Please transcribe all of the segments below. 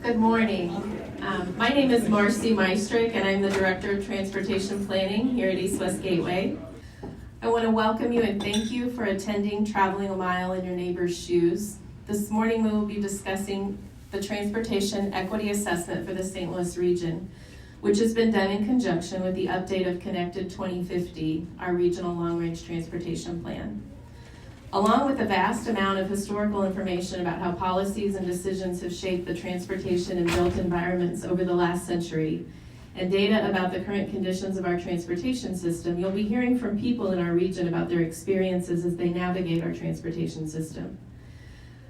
Good morning. My name is Marcy Meistrick, and I'm the Director of Transportation Planning here at East West Gateway. I want to welcome you and thank you for attending Traveling a Mile in Your Neighbor's Shoes. This morning we will be discussing the Transportation Equity Assessment for the St. Louis region, which has been done in conjunction with the update of Connected 2050, our regional long-range transportation plan. Along with a vast amount of historical information about how policies and decisions have shaped the transportation and built environments over the last century, and data about the current conditions of our transportation system, you'll be hearing from people in our region about their experiences as they navigate our transportation system.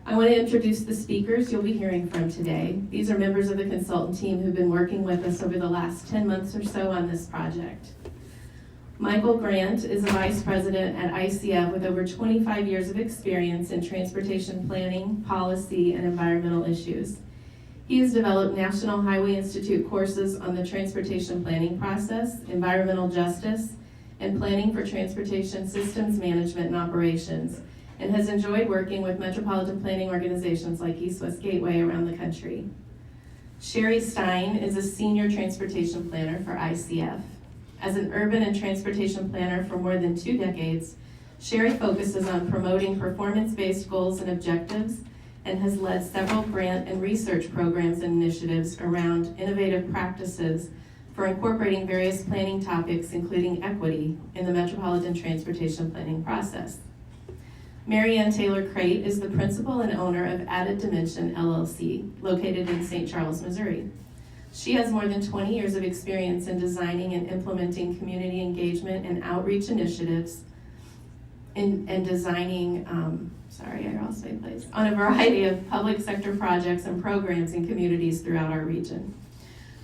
I want to introduce the speakers you'll be hearing from today. These are members of the consultant team who've been working with us over the last 10 months or so on this project. Michael Grant is a vice president at ICF with over 25 years of experience in transportation planning, policy, and environmental issues. He has developed National Highway Institute courses on the transportation planning process, environmental justice, and planning for transportation systems management and operations, and has enjoyed working with metropolitan planning organizations like East West Gateway around the country. Sherry Stein is a senior transportation planner for ICF. As an urban and transportation planner for more than 2 decades, Sherry focuses on promoting performance-based goals and objectives and has led several grant and research programs and initiatives around innovative practices for incorporating various planning topics, including equity, in the metropolitan transportation planning process. Mary Ann Taylor Crate is the principal and owner of Added Dimension LLC, located in St. Charles, Missouri. She has more than 20 years of experience in designing and implementing community engagement and outreach initiatives and designing, on a variety of public sector projects and programs in communities throughout our region.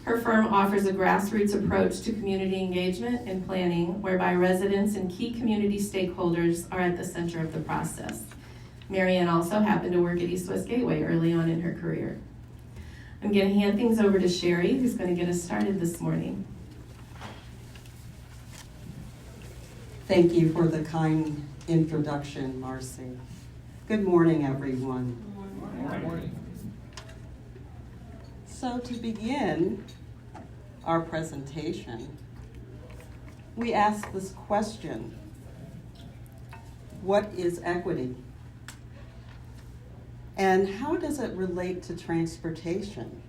Her firm offers a grassroots approach to community engagement and planning, whereby residents and key community stakeholders are at the center of the process. Mary Ann also happened to work at East West Gateway early on in her career. I'm going to hand things over to Sherry, who's going to get us started this morning. Thank you for the kind introduction, Marcy. Good morning, everyone. Good morning. So to begin our presentation, we ask this question: what is equity? And how does it relate to transportation?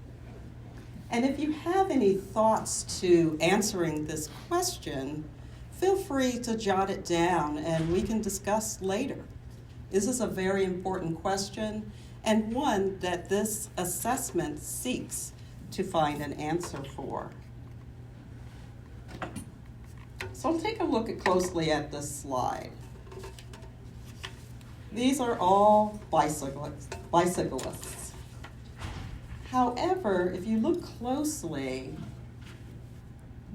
And if you have any thoughts to answering this question, feel free to jot it down and we can discuss later. This is a very important question and one that this assessment seeks to find an answer for. So take a look closely at this slide. These are all bicyclists. However, if you look closely,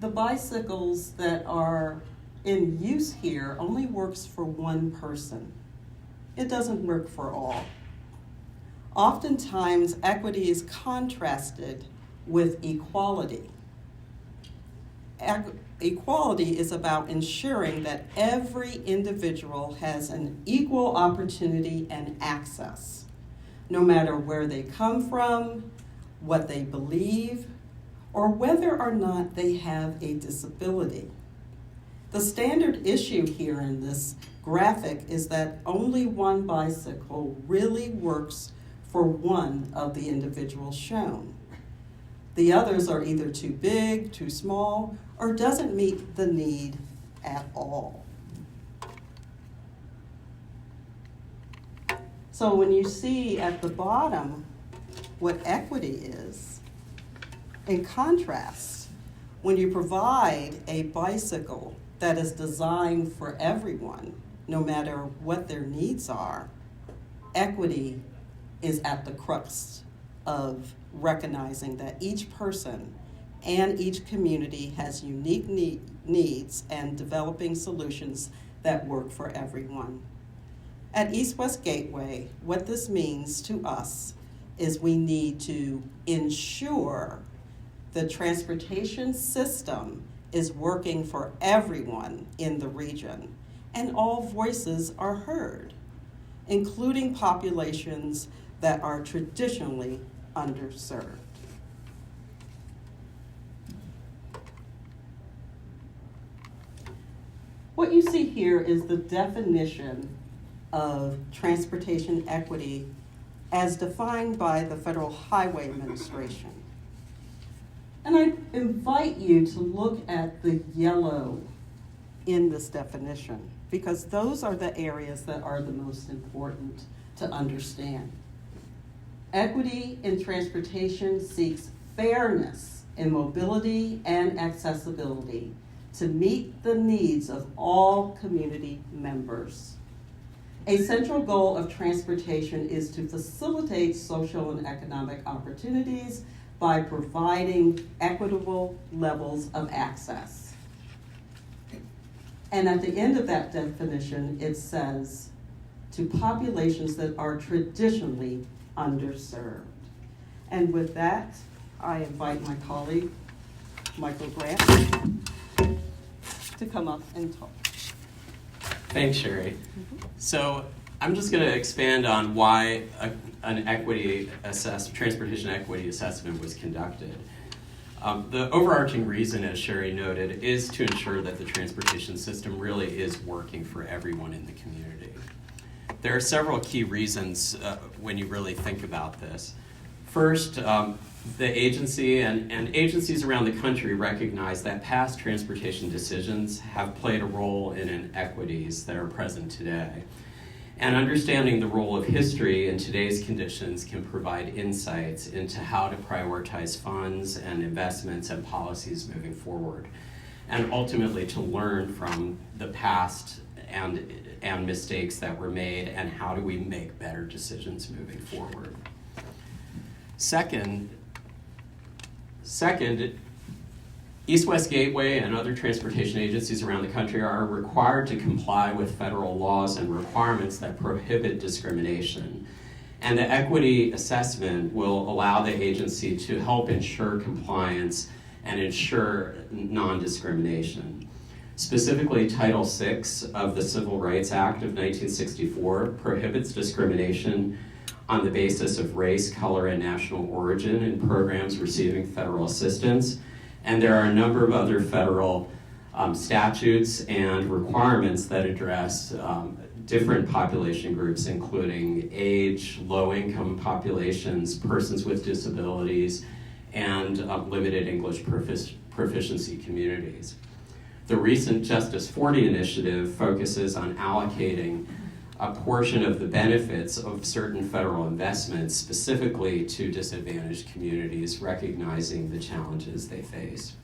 the bicycles that are in use here only works for one person. It doesn't work for all. Oftentimes, equity is contrasted with equality. Equality is about ensuring that every individual has an equal opportunity and access, no matter where they come from, what they believe, or whether or not they have a disability. The standard issue here in this graphic is that only one bicycle really works for one of the individuals shown. The others are either too big, too small, or doesn't meet the need at all. So when you see at the bottom what equity is, in contrast, when you provide a bicycle that is designed for everyone, no matter what their needs are, equity is at the crux of recognizing that each person and each community has unique needs and developing solutions that work for everyone. At East West Gateway, what this means to us is we need to ensure the transportation system is working for everyone in the region and all voices are heard, including populations that are traditionally underserved. What you see here is the definition of transportation equity as defined by the Federal Highway Administration. And I invite you to look at the yellow in this definition, because those are the areas that are the most important to understand. Equity in transportation seeks fairness in mobility and accessibility to meet the needs of all community members. A central goal of transportation is to facilitate social and economic opportunities by providing equitable levels of access. And at the end of that definition, it says, to populations that are traditionally underserved. And with that, I invite my colleague, Michael Grant, to come up and talk. Thanks, Sherry. So I'm just going to expand on why an transportation equity assessment was conducted. The overarching reason, as Sherry noted, is to ensure that the transportation system really is working for everyone in the community. There are several key reasons when you really think about this. First, the agency and agencies around the country recognize that past transportation decisions have played a role in inequities that are present today. And understanding the role of history in today's conditions can provide insights into how to prioritize funds and investments and policies moving forward, and ultimately to learn from the past and mistakes that were made, and how do we make better decisions moving forward. Second, East-West Gateway and other transportation agencies around the country are required to comply with federal laws and requirements that prohibit discrimination. And the equity assessment will allow the agency to help ensure compliance and ensure non-discrimination. Specifically, Title VI of the Civil Rights Act of 1964 prohibits discrimination on the basis of race, color, and national origin in programs receiving federal assistance. And there are a number of other federal statutes and requirements that address different population groups, including age, low-income populations, persons with disabilities, and limited English proficiency communities. The recent Justice 40 initiative focuses on allocating a portion of the benefits of certain federal investments specifically to disadvantaged communities, recognizing the challenges they face.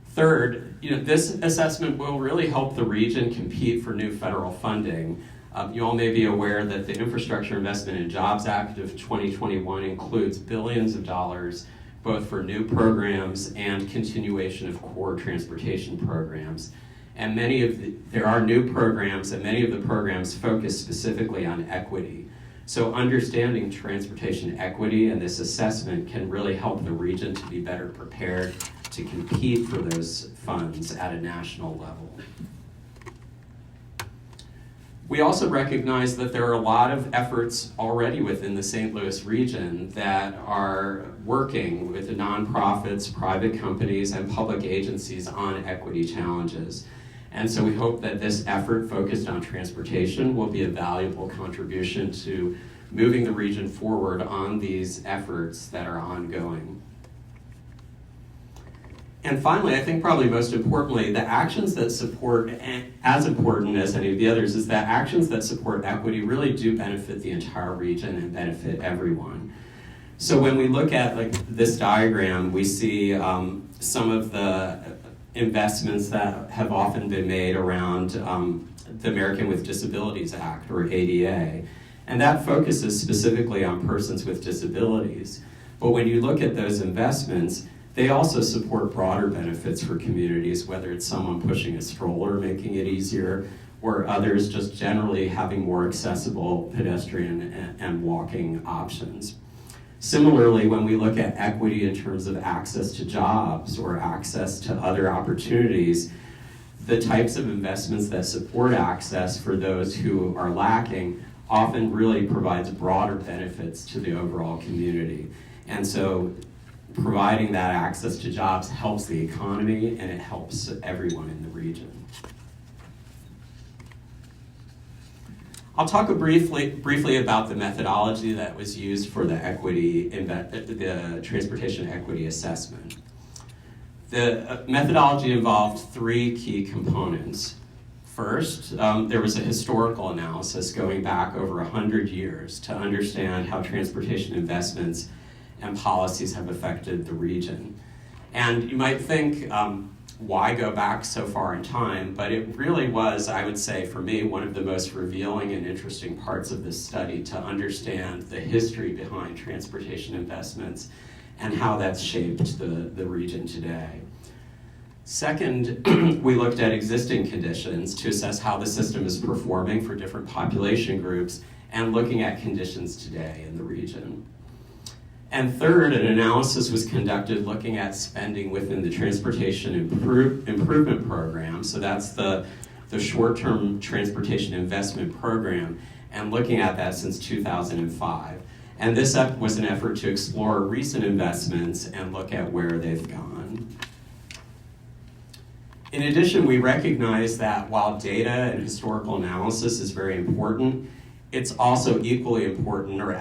Third, this assessment will really help the region compete for new federal funding. You all may be aware that the Infrastructure Investment and Jobs Act of 2021 includes billions of dollars both for new programs and continuation of core transportation programs. And there are new programs, and many of the programs focus specifically on equity. So understanding transportation equity and this assessment can really help the region to be better prepared to compete for those funds at a national level. We also recognize that there are a lot of efforts already within the St. Louis region that are working with the nonprofits, private companies, and public agencies on equity challenges. And so we hope that this effort focused on transportation will be a valuable contribution to moving the region forward on these efforts that are ongoing. And finally, I think probably most importantly, the actions that support, and as important as any of the others, is that actions that support equity really do benefit the entire region and benefit everyone. So when we look at this diagram, we see some of the investments that have often been made around the American with Disabilities Act, or ADA. And that focuses specifically on persons with disabilities. But when you look at those investments, they also support broader benefits for communities, whether it's someone pushing a stroller, making it easier, or others just generally having more accessible pedestrian and walking options. Similarly, when we look at equity in terms of access to jobs or access to other opportunities, the types of investments that support access for those who are lacking often really provides broader benefits to the overall community. And so providing that access to jobs helps the economy and it helps everyone in the region. I'll talk briefly about the methodology that was used for the transportation equity assessment. The methodology involved three key components. First, there was a historical analysis going back over 100 years to understand how transportation investments and policies have affected the region. And you might think, why go back so far in time? But it really was, I would say, for me, one of the most revealing and interesting parts of this study to understand the history behind transportation investments and how that's shaped the region today. Second, we looked at existing conditions to assess how the system is performing for different population groups and looking at conditions today in the region. And third, an analysis was conducted looking at spending within the Transportation Improvement Program, so that's the short-term transportation investment program, and looking at that since 2005. And this was an effort to explore recent investments and look at where they've gone. In addition, we recognize that while data and historical analysis is very important, it's also equally important, or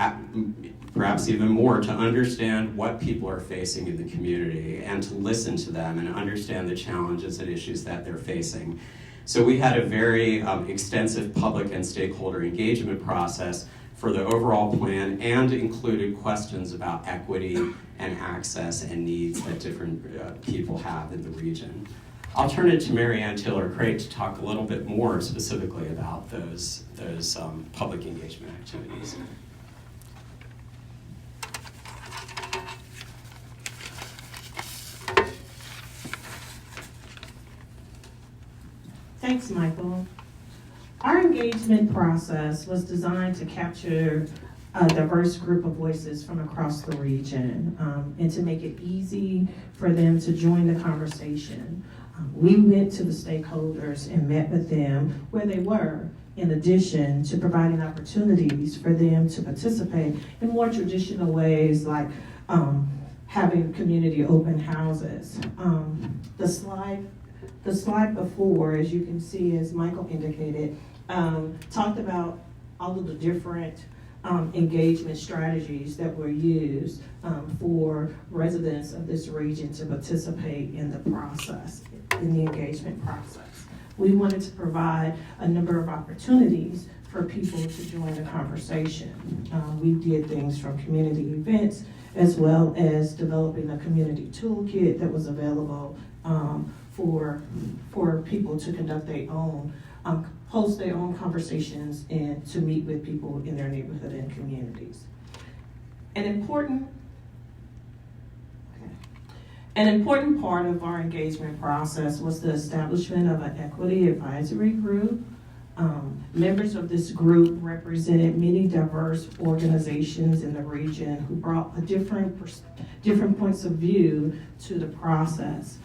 perhaps even more, to understand what people are facing in the community and to listen to them and understand the challenges and issues that they're facing. So we had a very extensive public and stakeholder engagement process for the overall plan and included questions about equity and access and needs that different people have in the region. I'll turn it to Mary Ann Taylor-Crate to talk a little bit more specifically about those public engagement activities. Thanks, Michael. Our engagement process was designed to capture a diverse group of voices from across the region and to make it easy for them to join the conversation. We went to the stakeholders and met with them where they were, in addition to providing opportunities for them to participate in more traditional ways like having community open houses. The slide before, as you can see, as Michael indicated, talked about all of the different engagement strategies that were used for residents of this region to participate in the process, in the engagement process. We wanted to provide a number of opportunities for people to join the conversation. We did things from community events as well as developing a community toolkit that was available for people to conduct their own, host their own conversations and to meet with people in their neighborhood and communities. An important part of our engagement process was the establishment of an equity advisory group. Members of this group represented many diverse organizations in the region who brought different points of view to the process.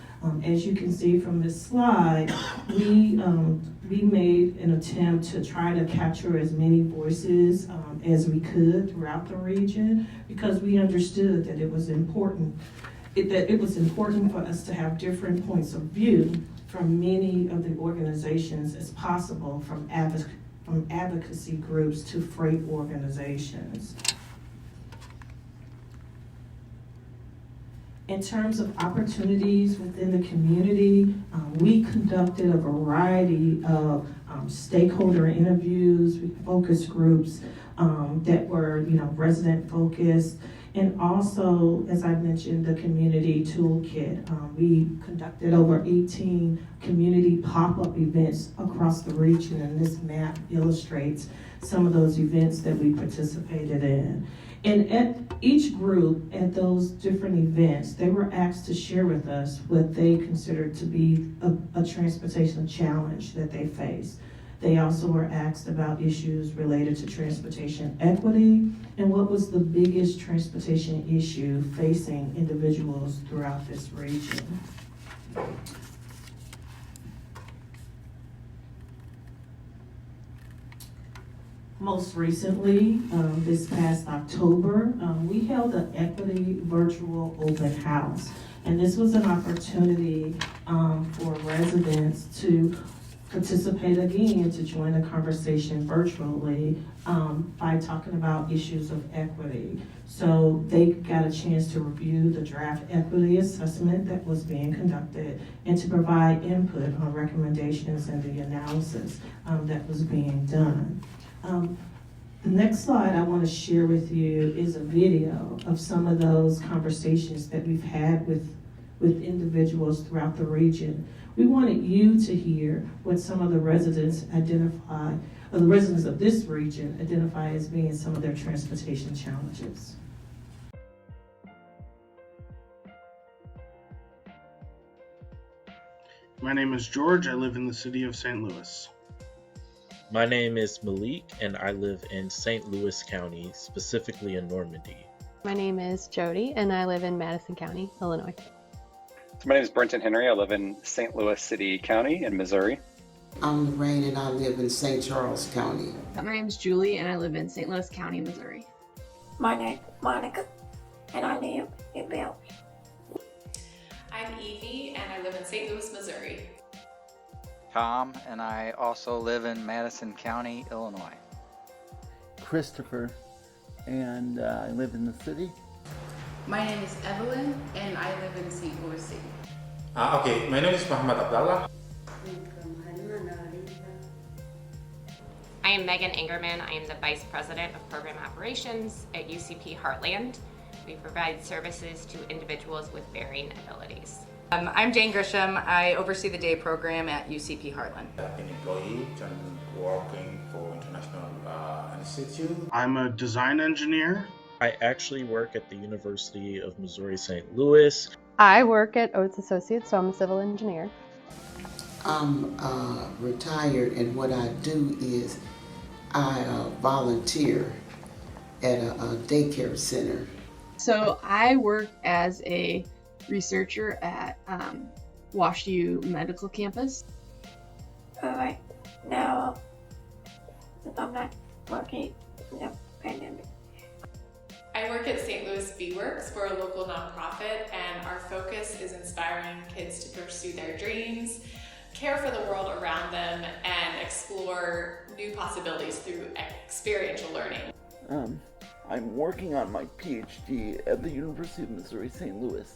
As you can see from this slide, we made an attempt to try to capture as many voices as we could throughout the region because we understood that it was important for us to have different points of view from many of the organizations as possible, from advocacy groups to freight organizations. In terms of opportunities within the community, we conducted a variety of stakeholder interviews, focus groups that were, resident focused, and also, as I mentioned, the community toolkit. We conducted over 18 community pop-up events across the region, and this map illustrates some of those events that we participated in. And at each group, at those different events, they were asked to share with us what they considered to be a transportation challenge that they face. They also were asked about issues related to transportation equity and what was the biggest transportation issue facing individuals throughout this region. Most recently, this past October, we held an equity virtual open house. And this was an opportunity for residents to participate again, to join the conversation virtually by talking about issues of equity. So they got a chance to review the draft equity assessment that was being conducted and to provide input on recommendations and the analysis that was being done. The next slide I want to share with you is a video of some of those conversations that we've had with individuals throughout the region. We wanted you to hear what some of the residents identify, or the residents of this region identify as being some of their transportation challenges. My name is George. I live in the city of St. Louis. My name is Malik, and I live in St. Louis County, specifically in Normandy. My name is Jody, and I live in Madison County, Illinois. My name is Brenton Henry. I live in St. Louis City County in Missouri. I'm Lorraine, and I live in St. Charles County. My name is Julie, and I live in St. Louis County, Missouri. My name is Monica, and I live in Bellevue. I'm Evie, and I live in St. Louis, Missouri. Tom, and I also live in Madison County, Illinois. Christopher, and I live in the city. My name is Evelyn, and I live in St. Louis City. Okay, my name is Muhammad Abdallah. I am Megan Ingerman. I am the Vice President of Program Operations at UCP Heartland. We provide services to individuals with varying abilities. I'm Jane Grisham. I oversee the day program at UCP Heartland. I've been employed and working for International Institute. I'm a design engineer. I actually work at the University of Missouri St. Louis. I work at Oates Associates, so I'm a civil engineer. I'm retired, and what I do is I volunteer at a daycare center. So I work as a researcher at WashU Medical Campus. Right now, I'm not working in the pandemic. I work at St. Louis B-Works. We're a local nonprofit, and our focus is inspiring kids to pursue their dreams, care for the world around them, and explore new possibilities through experiential learning. I'm working on my PhD at the University of Missouri St. Louis.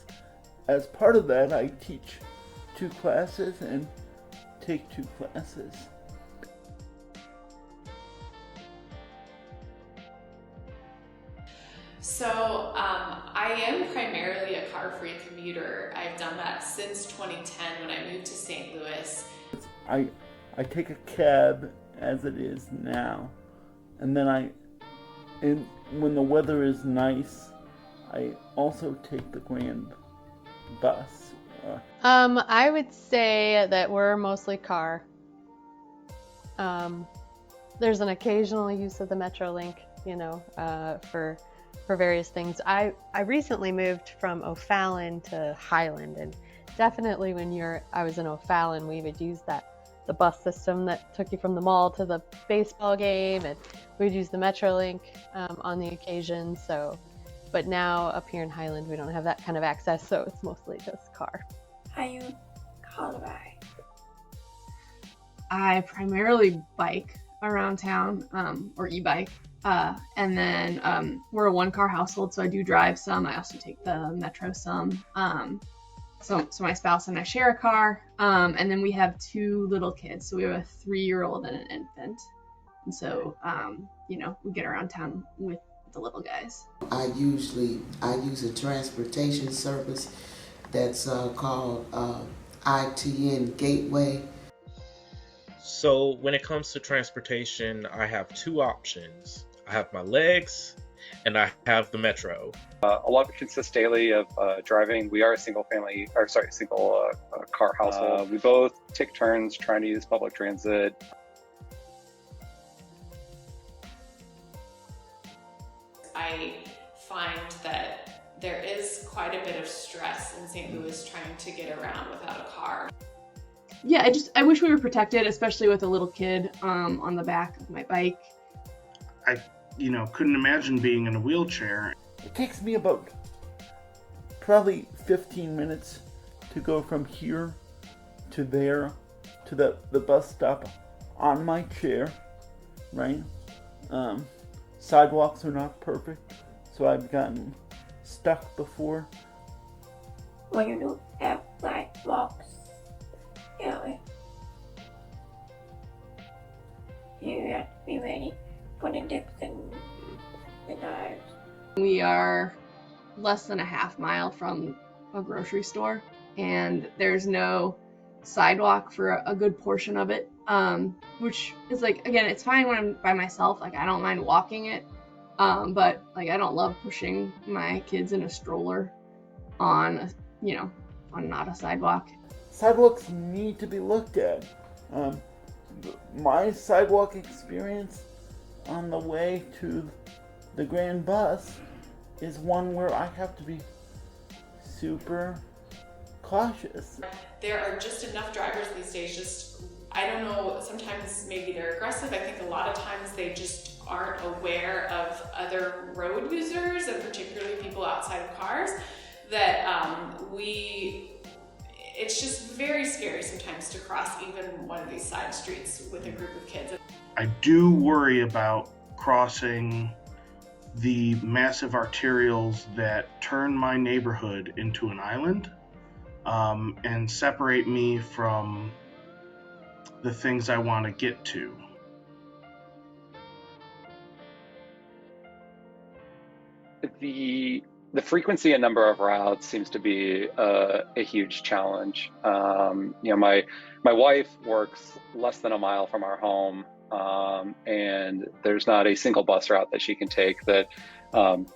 As part of that, I teach 2 classes and take 2 classes. So I am primarily a car-free commuter. I've done that since 2010 when I moved to St. Louis. I take a cab as it is now, and then when the weather is nice, I also take the Grand bus. I would say that we're mostly car. There's an occasional use of the Metrolink, for various things. I recently moved from O'Fallon to Highland, and definitely when I was in O'Fallon, we would use the bus system that took you from the mall to the baseball game, and we would use the Metrolink on the occasion. But now up here in Highland, we don't have that kind of access, so it's mostly just car. I use car ride. I primarily bike around town, or e-bike. And then we're a 1-car household, so I do drive some. I also take the Metro some. So my spouse and I share a car. And then we have 2 little kids. So we have a 3-year-old and an infant. And so, we get around town with the little guys. I use a transportation service that's called ITN Gateway. So when it comes to transportation, I have 2 options. I have my legs, and I have the Metro. A lot of it consists daily of driving. We are a single car household. We both take turns trying to use public transit. I find that there is quite a bit of stress in St. Louis trying to get around without a car. Yeah, I wish we were protected, especially with a little kid on the back of my bike. I couldn't imagine being in a wheelchair. It takes me about probably 15 minutes to go from here to there to the bus stop on my chair, right? Sidewalks are not perfect, so I've gotten stuck before. When you do have sidewalks, you have to be ready for the dips and the dives. We are less than a half mile from a grocery store, and there's no sidewalk for a good portion of it, which is like, again, it's fine when I'm by myself. Like, I don't mind walking it, but like, I don't love pushing my kids in a stroller on not a sidewalk. Sidewalks need to be looked at. My sidewalk experience on the way to the Grand Bus is one where I have to be super cautious. There are just enough drivers these days, I don't know, sometimes maybe they're aggressive. I think a lot of times they just aren't aware of other road users, and particularly people outside of cars, that it's just very scary sometimes to cross even one of these side streets with a group of kids. I do worry about crossing the massive arterials that turn my neighborhood into an island, and separate me from the things I want to get to. The frequency and number of routes seems to be a huge challenge. My wife works less than a mile from our home, and there's not a single bus route that she can take that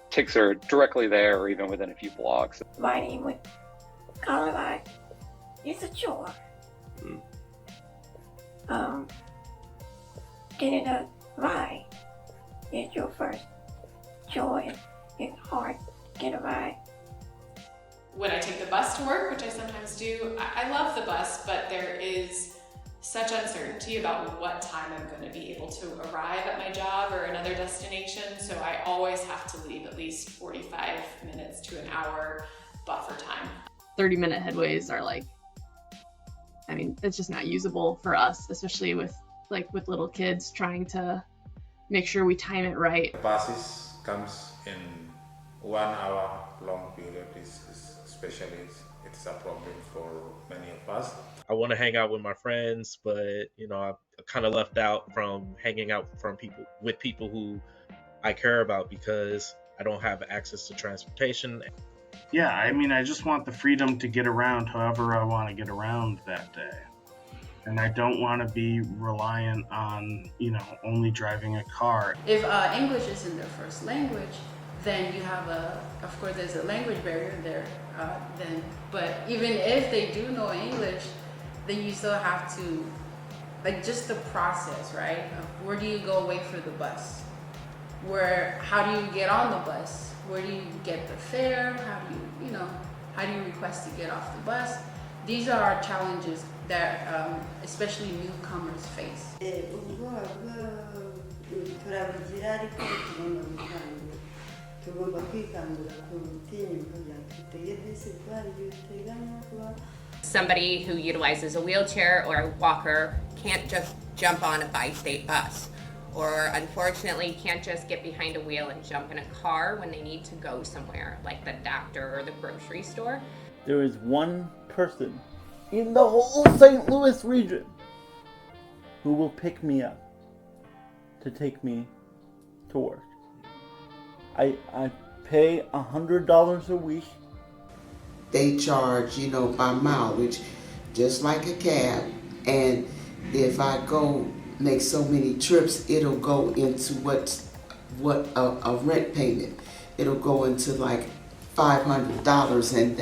takes her directly there or even within a few blocks. Riding with Colorado is a chore. Getting a ride is your first choice. It's hard to get a ride. When I take the bus to work, which I sometimes do, I love the bus, but there is such uncertainty about what time I'm going to be able to arrive at my job or another destination, so I always have to leave at least 45 minutes to an hour buffer time. 30-minute headways are it's just not usable for us, especially with little kids, trying to make sure we time it right. The buses comes in 1 hour long period, especially it's a problem for many of us. I want to hang out with my friends, but I kind of left out from hanging out with people who I care about because I don't have access to transportation. Yeah, I just want the freedom to get around however I want to get around that day. And I don't want to be reliant on, only driving a car. If English isn't their first language, then you have of course there's a language barrier there, but even if they do know English, then you still have to, just the process, right? Where do you go wait for the bus? How do you get on the bus? Where do you get the fare? How do you request to get off the bus? These are challenges that especially newcomers face. Somebody who utilizes a wheelchair or a walker can't just jump on a bi-state bus, or unfortunately can't just get behind a wheel and jump in a car when they need to go somewhere, like the doctor or the grocery store. There is one person in the whole St. Louis region who will pick me up to take me to work. I pay $100 a week. They charge, by mileage, just like a cab. And if I go make so many trips, it'll go into what a rent payment. It'll go into like $500, and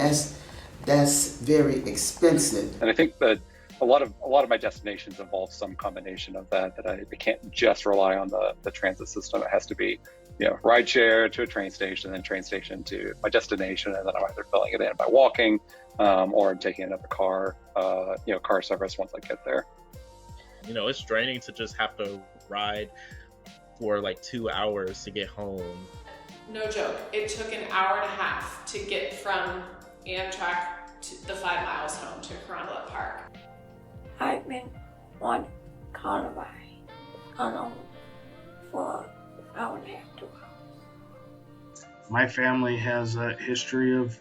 that's very expensive. And I think that a lot of my destinations involve some combination of that I can't just rely on the transit system. It has to be ride share to a train station, then train station to my destination, and then I'm either filling it in by walking or I'm taking another car service once I get there. It's draining to just have to ride for like 2 hours to get home. No joke, it took an hour and a half to get from Amtrak to the 5 miles home to Carondelet Park. I've been one carnival alone for an hour and a half, 2 hours. My family has a history of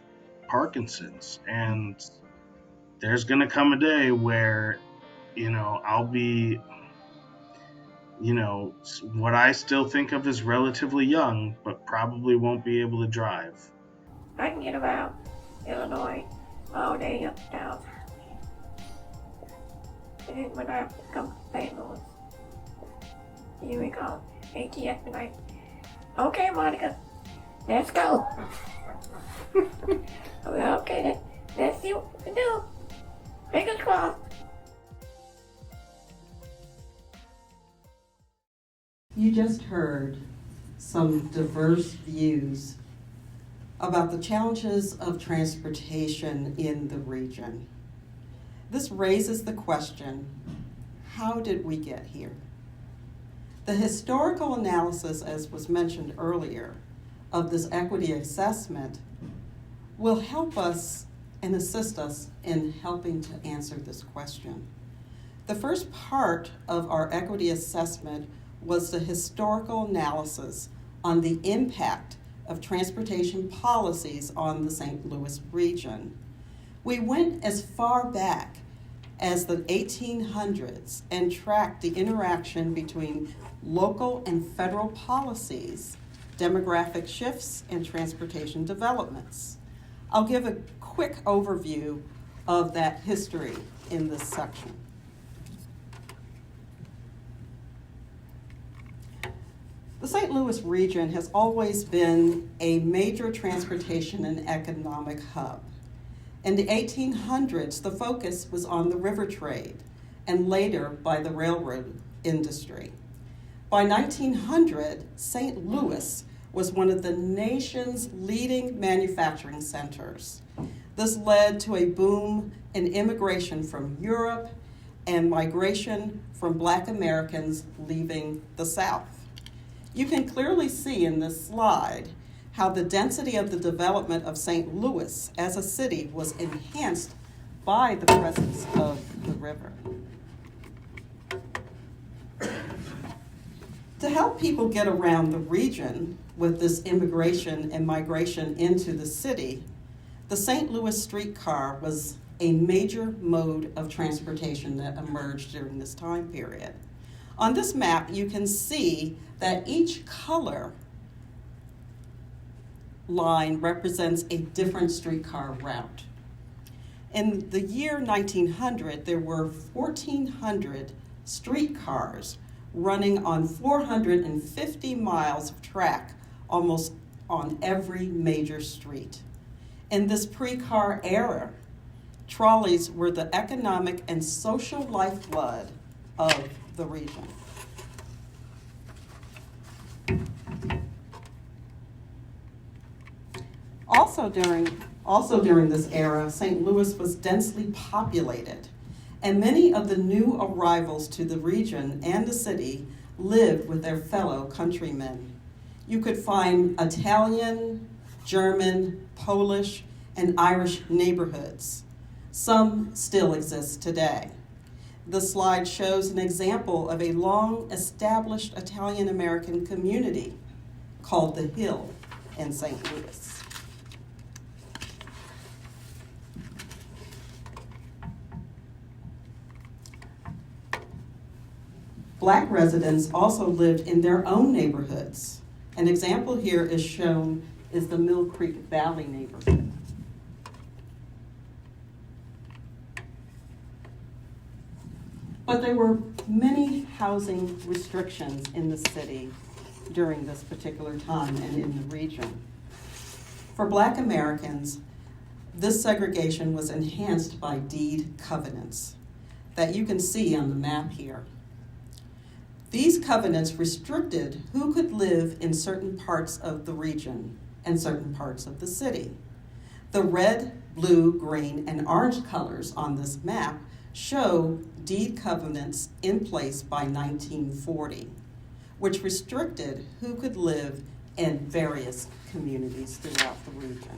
Parkinson's, and there's gonna come a day where, I'll be, what I still think of as relatively young, but probably won't be able to drive. I can get about Illinois all day up and down. And then when I come to St. Louis, here we go, ATF tonight. Okay, Monica, let's go. Okay, let's see what we can do. Fingers crossed. You just heard some diverse views about the challenges of transportation in the region. This raises the question, how did we get here? The historical analysis, as was mentioned earlier, of this equity assessment will help us and assist us in helping to answer this question. The first part of our equity assessment was the historical analysis on the impact of transportation policies on the St. Louis region. We went as far back as the 1800s and tracked the interaction between local and federal policies, demographic shifts, and transportation developments. I'll give a quick overview of that history in this section. The St. Louis region has always been a major transportation and economic hub. In the 1800s, the focus was on the river trade, and later by the railroad industry. By 1900, St. Louis was one of the nation's leading manufacturing centers. This led to a boom in immigration from Europe and migration from Black Americans leaving the South. You can clearly see in this slide how the density of the development of St. Louis as a city was enhanced by the presence of the river. To help people get around the region with this immigration and migration into the city, the St. Louis streetcar was a major mode of transportation that emerged during this time period. On this map, you can see that each color line represents a different streetcar route. In the year 1900, there were 1,400 streetcars running on 450 miles of track, almost on every major street. In this pre-car era, trolleys were the economic and social lifeblood of the region. Also during this era, St. Louis was densely populated, and many of the new arrivals to the region and the city lived with their fellow countrymen. You could find Italian, German, Polish, and Irish neighborhoods. Some still exist today. The slide shows an example of a long-established Italian-American community called The Hill in St. Louis. Black residents also lived in their own neighborhoods. An example here is shown is the Mill Creek Valley neighborhood. But there were many housing restrictions in the city during this particular time and in the region. For Black Americans, this segregation was enhanced by deed covenants that you can see on the map here. These covenants restricted who could live in certain parts of the region and certain parts of the city. The red, blue, green, and orange colors on this map show deed covenants in place by 1940. which restricted who could live in various communities throughout the region.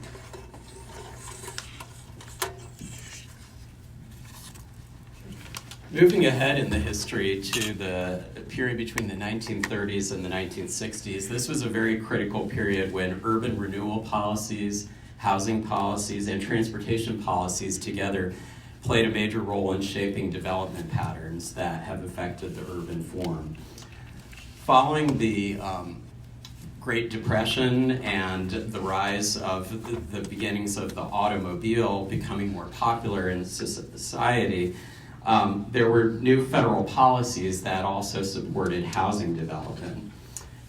Moving ahead in the history to the period between the 1930s and the 1960s, this was a very critical period when urban renewal policies, housing policies, and transportation policies together played a major role in shaping development patterns that have affected the urban form. Following the Great Depression and the rise of the beginnings of the automobile becoming more popular in society, there were new federal policies that also supported housing development.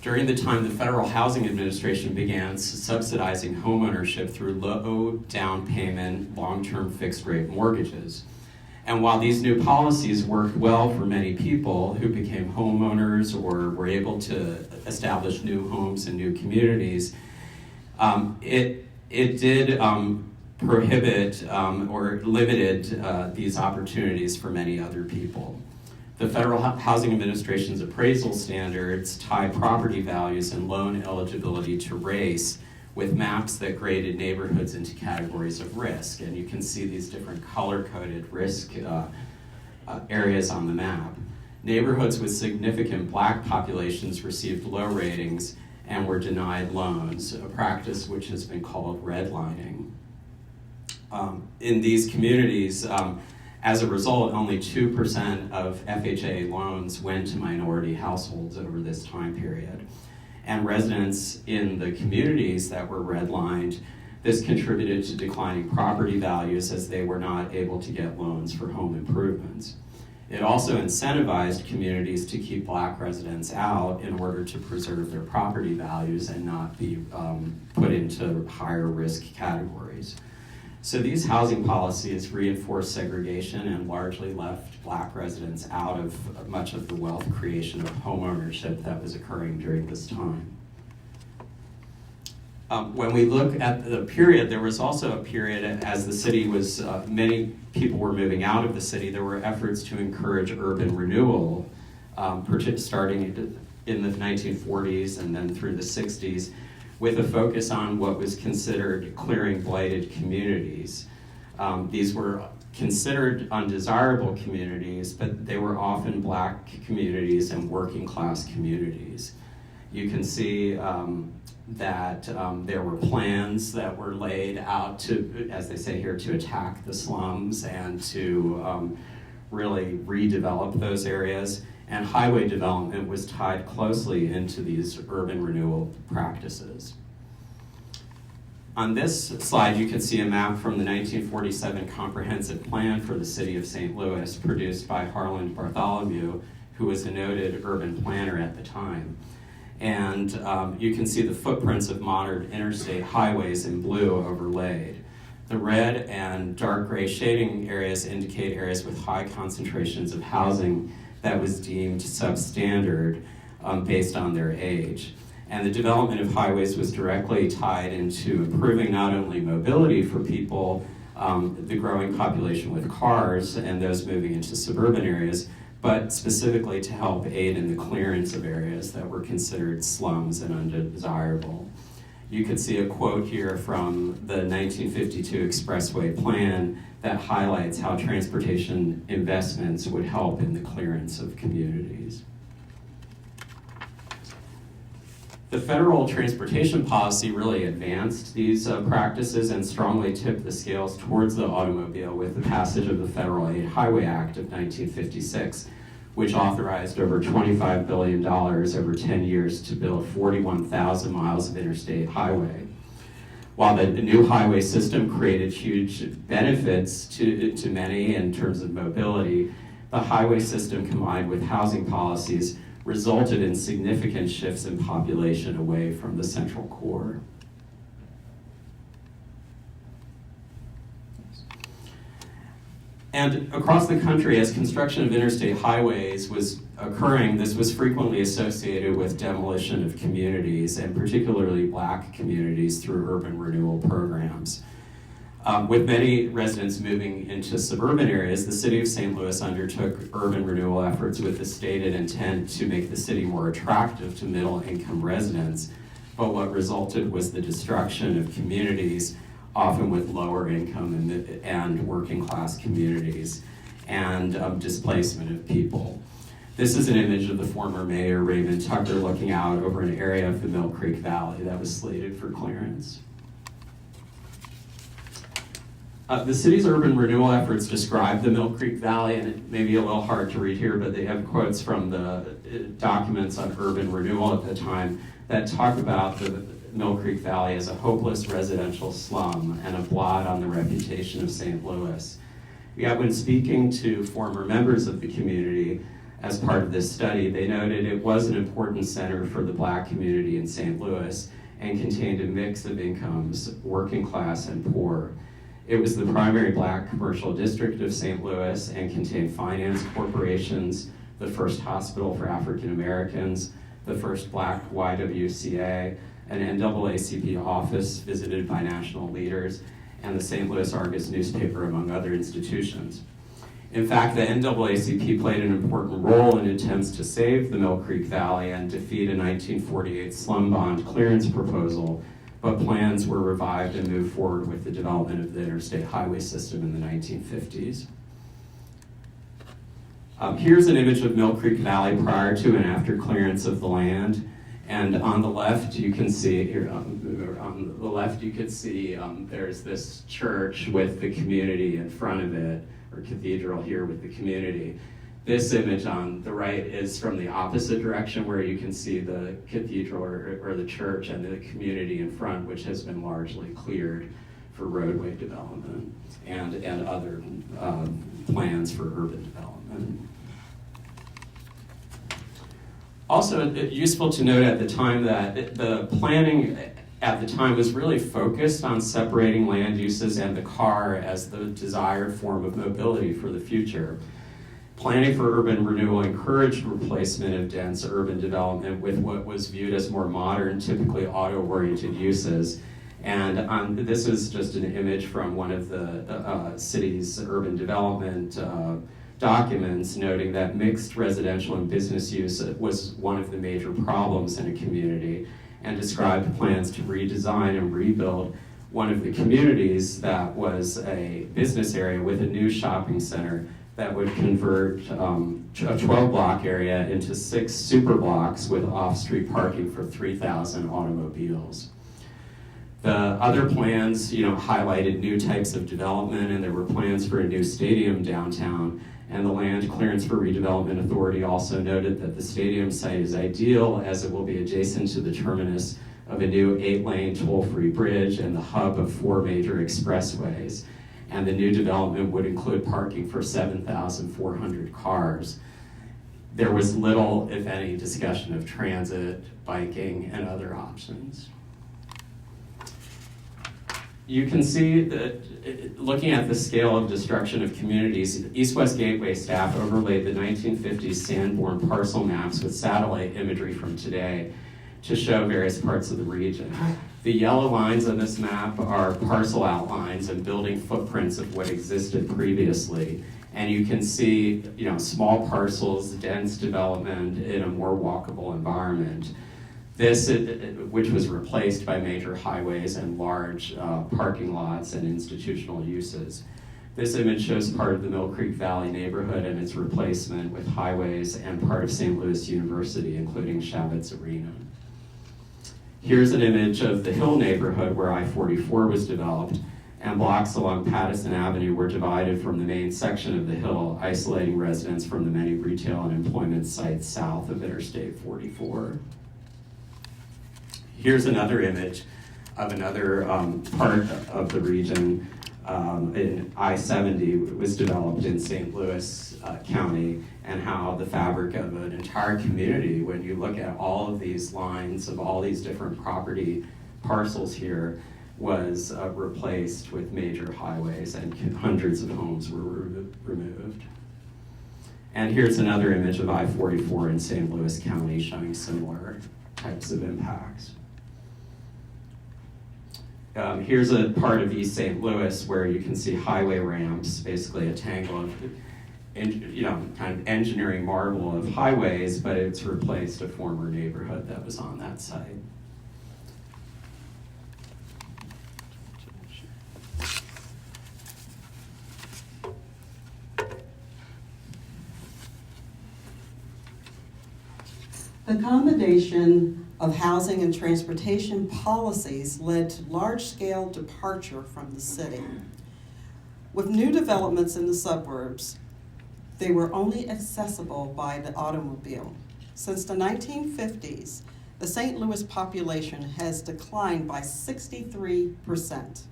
During the time, the Federal Housing Administration began subsidizing homeownership through low down payment, long-term fixed-rate mortgages. And while these new policies worked well for many people who became homeowners or were able to establish new homes and new communities, it did prohibit or limited these opportunities for many other people. The Federal Housing Administration's appraisal standards tie property values and loan eligibility to race with maps that graded neighborhoods into categories of risk. And you can see these different color-coded risk areas on the map. Neighborhoods with significant black populations received low ratings and were denied loans, a practice which has been called redlining. In these communities, as a result, only 2% of FHA loans went to minority households over this time period. And residents in the communities that were redlined, this contributed to declining property values as they were not able to get loans for home improvements. It also incentivized communities to keep black residents out in order to preserve their property values and not be put into higher risk categories. So these housing policies reinforced segregation and largely left black residents out of much of the wealth creation of home ownership that was occurring during this time. When we look at the period, there was also a period as the city was, many people were moving out of the city, there were efforts to encourage urban renewal, starting in the 1940s and then through the 60s, with a focus on what was considered clearing blighted communities. These were considered undesirable communities, but they were often black communities and working class communities. You can see that there were plans that were laid out to, as they say here, to attack the slums and to really redevelop those areas. And highway development was tied closely into these urban renewal practices. On this slide, you can see a map from the 1947 Comprehensive Plan for the City of St. Louis, produced by Harland Bartholomew, who was a noted urban planner at the time. And you can see the footprints of modern interstate highways in blue overlaid. The red and dark gray shading areas indicate areas with high concentrations of housing that was deemed substandard based on their age. And the development of highways was directly tied into improving not only mobility for people, the growing population with cars and those moving into suburban areas, but specifically to help aid in the clearance of areas that were considered slums and undesirable. You could see a quote here from the 1952 Expressway Plan that highlights how transportation investments would help in the clearance of communities. The federal transportation policy really advanced these practices and strongly tipped the scales towards the automobile with the passage of the Federal Aid Highway Act of 1956, which authorized over $25 billion over 10 years to build 41,000 miles of interstate highway. While the new highway system created huge benefits to many in terms of mobility, the highway system combined with housing policies resulted in significant shifts in population away from the central core. And across the country, as construction of interstate highways was occurring, this was frequently associated with demolition of communities, and particularly black communities, through urban renewal programs. With many residents moving into suburban areas, the city of St. Louis undertook urban renewal efforts with the stated intent to make the city more attractive to middle-income residents. But what resulted was the destruction of communities, often with lower income and working class communities, and displacement of people. This is an image of the former mayor, Raymond Tucker, looking out over an area of the Mill Creek Valley that was slated for clearance. The city's urban renewal efforts describe the Mill Creek Valley, and it may be a little hard to read here, but they have quotes from the documents on urban renewal at the time that talk about the Mill Creek Valley as a hopeless residential slum and a blot on the reputation of St. Louis. Yet when speaking to former members of the community as part of this study, they noted it was an important center for the Black community in St. Louis and contained a mix of incomes, working class and poor. It was the primary Black commercial district of St. Louis and contained finance corporations, the first hospital for African Americans, the first Black YWCA, an NAACP office visited by national leaders, and the St. Louis Argus newspaper, among other institutions. In fact, the NAACP played an important role in attempts to save the Mill Creek Valley and defeat a 1948 slum bond clearance proposal, but plans were revived and moved forward with the development of the interstate highway system in the 1950s. Here's an image of Mill Creek Valley prior to and after clearance of the land. And on the left, you can see here. On the left, you can see there's this church with the community in front of it, or cathedral here with the community. This image on the right is from the opposite direction, where you can see the cathedral or the church and the community in front, which has been largely cleared for roadway development and other plans for urban development. Also, it's useful to note at the time that the planning at the time was really focused on separating land uses and the car as the desired form of mobility for the future. Planning for urban renewal encouraged replacement of dense urban development with what was viewed as more modern, typically auto-oriented uses. And this is just an image from one of the city's urban development documents, noting that mixed residential and business use was one of the major problems in a community, and described plans to redesign and rebuild one of the communities that was a business area with a new shopping center that would convert a 12-block area into 6 super blocks with off-street parking for 3,000 automobiles. The other plans, highlighted new types of development, and there were plans for a new stadium downtown. And the Land Clearance for Redevelopment Authority also noted that the stadium site is ideal as it will be adjacent to the terminus of a new 8-lane toll-free bridge and the hub of 4 major expressways. And the new development would include parking for 7,400 cars. There was little, if any, discussion of transit, biking, and other options. You can see that, looking at the scale of destruction of communities, East-West Gateway staff overlaid the 1950s Sanborn parcel maps with satellite imagery from today to show various parts of the region. The yellow lines on this map are parcel outlines and building footprints of what existed previously. And you can see, small parcels, dense development in a more walkable environment. This, which was replaced by major highways and large parking lots and institutional uses. This image shows part of the Mill Creek Valley neighborhood and its replacement with highways and part of St. Louis University, including Chavez Arena. Here's an image of the Hill neighborhood where I-44 was developed, and blocks along Pattison Avenue were divided from the main section of the Hill, isolating residents from the many retail and employment sites south of Interstate 44. Here's another image of another part of the region in I-70. It was developed in St. Louis County, and how the fabric of an entire community, when you look at all of these lines of all these different property parcels here, was replaced with major highways, and hundreds of homes were removed. And here's another image of I-44 in St. Louis County showing similar types of impacts. Here's a part of East St. Louis where you can see highway ramps, basically a tangle of, kind of engineering marvel of highways, but it's replaced a former neighborhood that was on that site. The combination of housing and transportation policies led to large-scale departure from the city. With new developments in the suburbs, they were only accessible by the automobile. Since the 1950s, the St. Louis population has declined by 63%,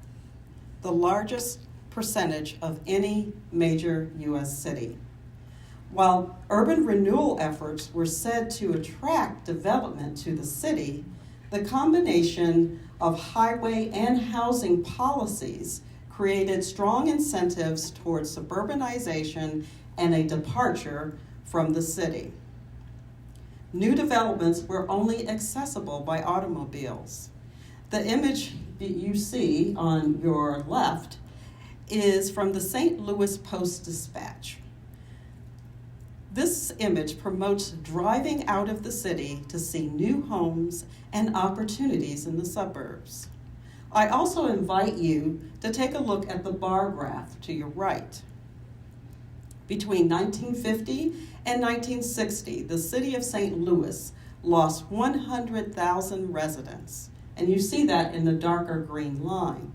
the largest percentage of any major U.S. city. While urban renewal efforts were said to attract development to the city, the combination of highway and housing policies created strong incentives towards suburbanization and a departure from the city. New developments were only accessible by automobiles. The image that you see on your left is from the St. Louis Post-Dispatch. This image promotes driving out of the city to see new homes and opportunities in the suburbs. I also invite you to take a look at the bar graph to your right. Between 1950 and 1960, the city of St. Louis lost 100,000 residents, and you see that in the darker green line,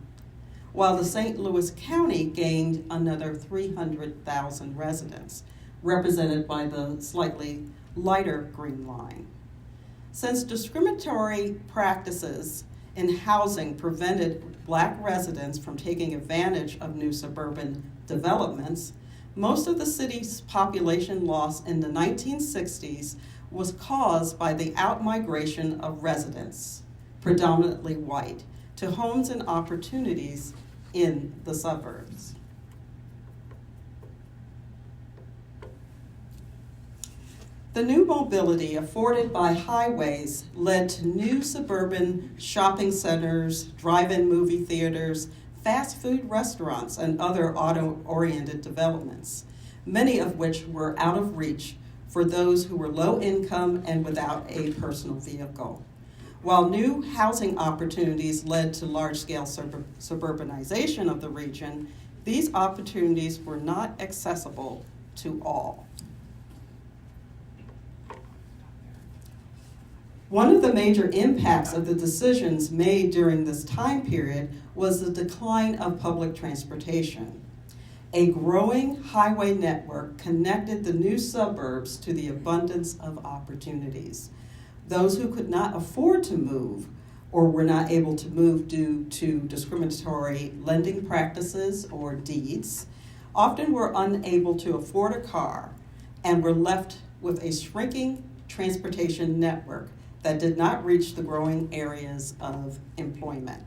while the St. Louis County gained another 300,000 residents, represented by the slightly lighter green line. Since discriminatory practices in housing prevented Black residents from taking advantage of new suburban developments, most of the city's population loss in the 1960s was caused by the outmigration of residents, predominantly white, to homes and opportunities in the suburbs. The new mobility afforded by highways led to new suburban shopping centers, drive-in movie theaters, fast food restaurants, and other auto-oriented developments, many of which were out of reach for those who were low income and without a personal vehicle. While new housing opportunities led to large-scale suburbanization of the region, these opportunities were not accessible to all. One of the major impacts of the decisions made during this time period was the decline of public transportation. A growing highway network connected the new suburbs to the abundance of opportunities. Those who could not afford to move or were not able to move due to discriminatory lending practices or deeds often were unable to afford a car and were left with a shrinking transportation network that did not reach the growing areas of employment.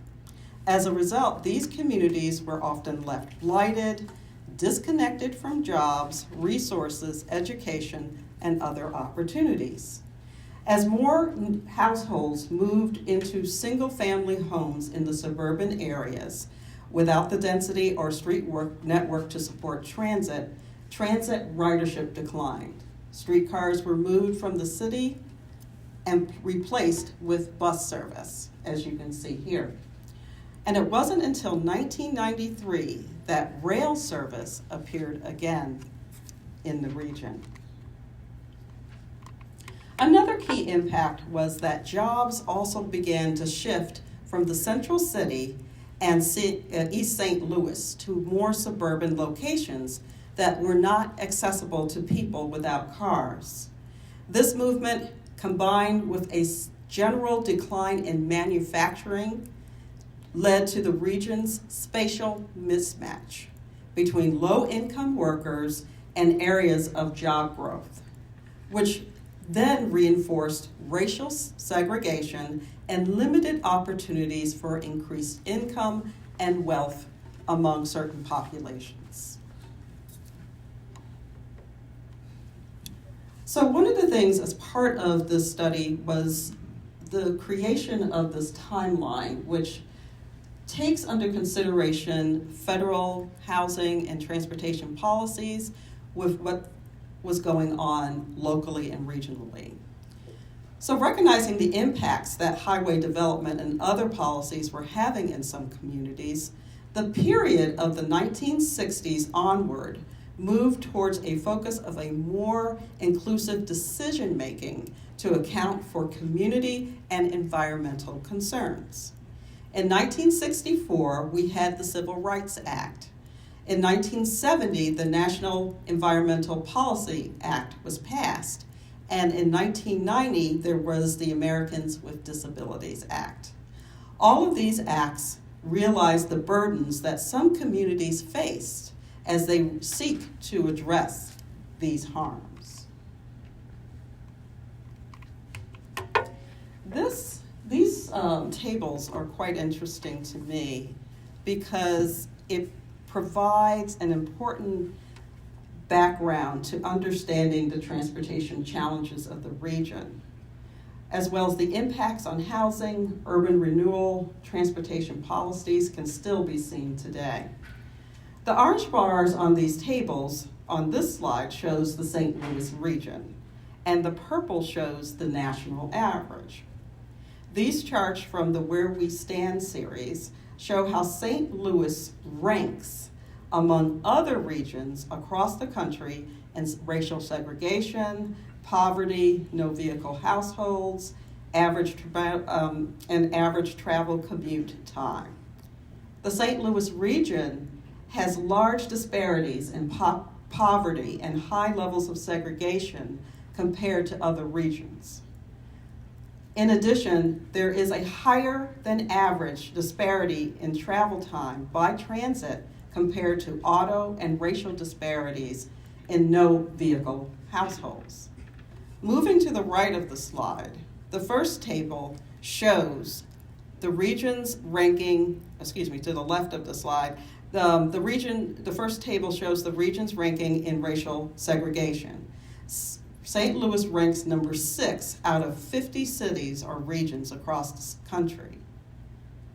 As a result, these communities were often left blighted, disconnected from jobs, resources, education, and other opportunities. As more households moved into single-family homes in the suburban areas, without the density or street network to support transit ridership declined. Streetcars were moved from the city and replaced with bus service, as you can see here. And it wasn't until 1993 that rail service appeared again in the region. Another key impact was that jobs also began to shift from the central city and East St. Louis to more suburban locations that were not accessible to people without cars. This movement, combined with a general decline in manufacturing, led to the region's spatial mismatch between low-income workers and areas of job growth, which then reinforced racial segregation and limited opportunities for increased income and wealth among certain populations. So one of the things as part of this study was the creation of this timeline, which takes under consideration federal housing and transportation policies with what was going on locally and regionally. So recognizing the impacts that highway development and other policies were having in some communities, the period of the 1960s onward moved towards a focus of a more inclusive decision-making to account for community and environmental concerns. In 1964, we had the Civil Rights Act. In 1970, the National Environmental Policy Act was passed. And in 1990, there was the Americans with Disabilities Act. All of these acts realized the burdens that some communities faced as they seek to address these harms. These tables are quite interesting to me because it provides an important background to understanding the transportation challenges of the region, as well as the impacts on housing, urban renewal, transportation policies can still be seen today. The orange bars on these tables on this slide shows the St. Louis region, and the purple shows the national average. These charts from the Where We Stand series show how St. Louis ranks among other regions across the country in racial segregation, poverty, no vehicle households, and average travel commute time. The St. Louis region has large disparities in poverty and high levels of segregation compared to other regions. In addition, there is a higher than average disparity in travel time by transit compared to auto and racial disparities in no vehicle households. Moving to the right of the slide, the first table shows the region's ranking, to the left of the slide, the first table shows the region's ranking in racial segregation. St. Louis ranks number 6 out of 50 cities or regions across the country.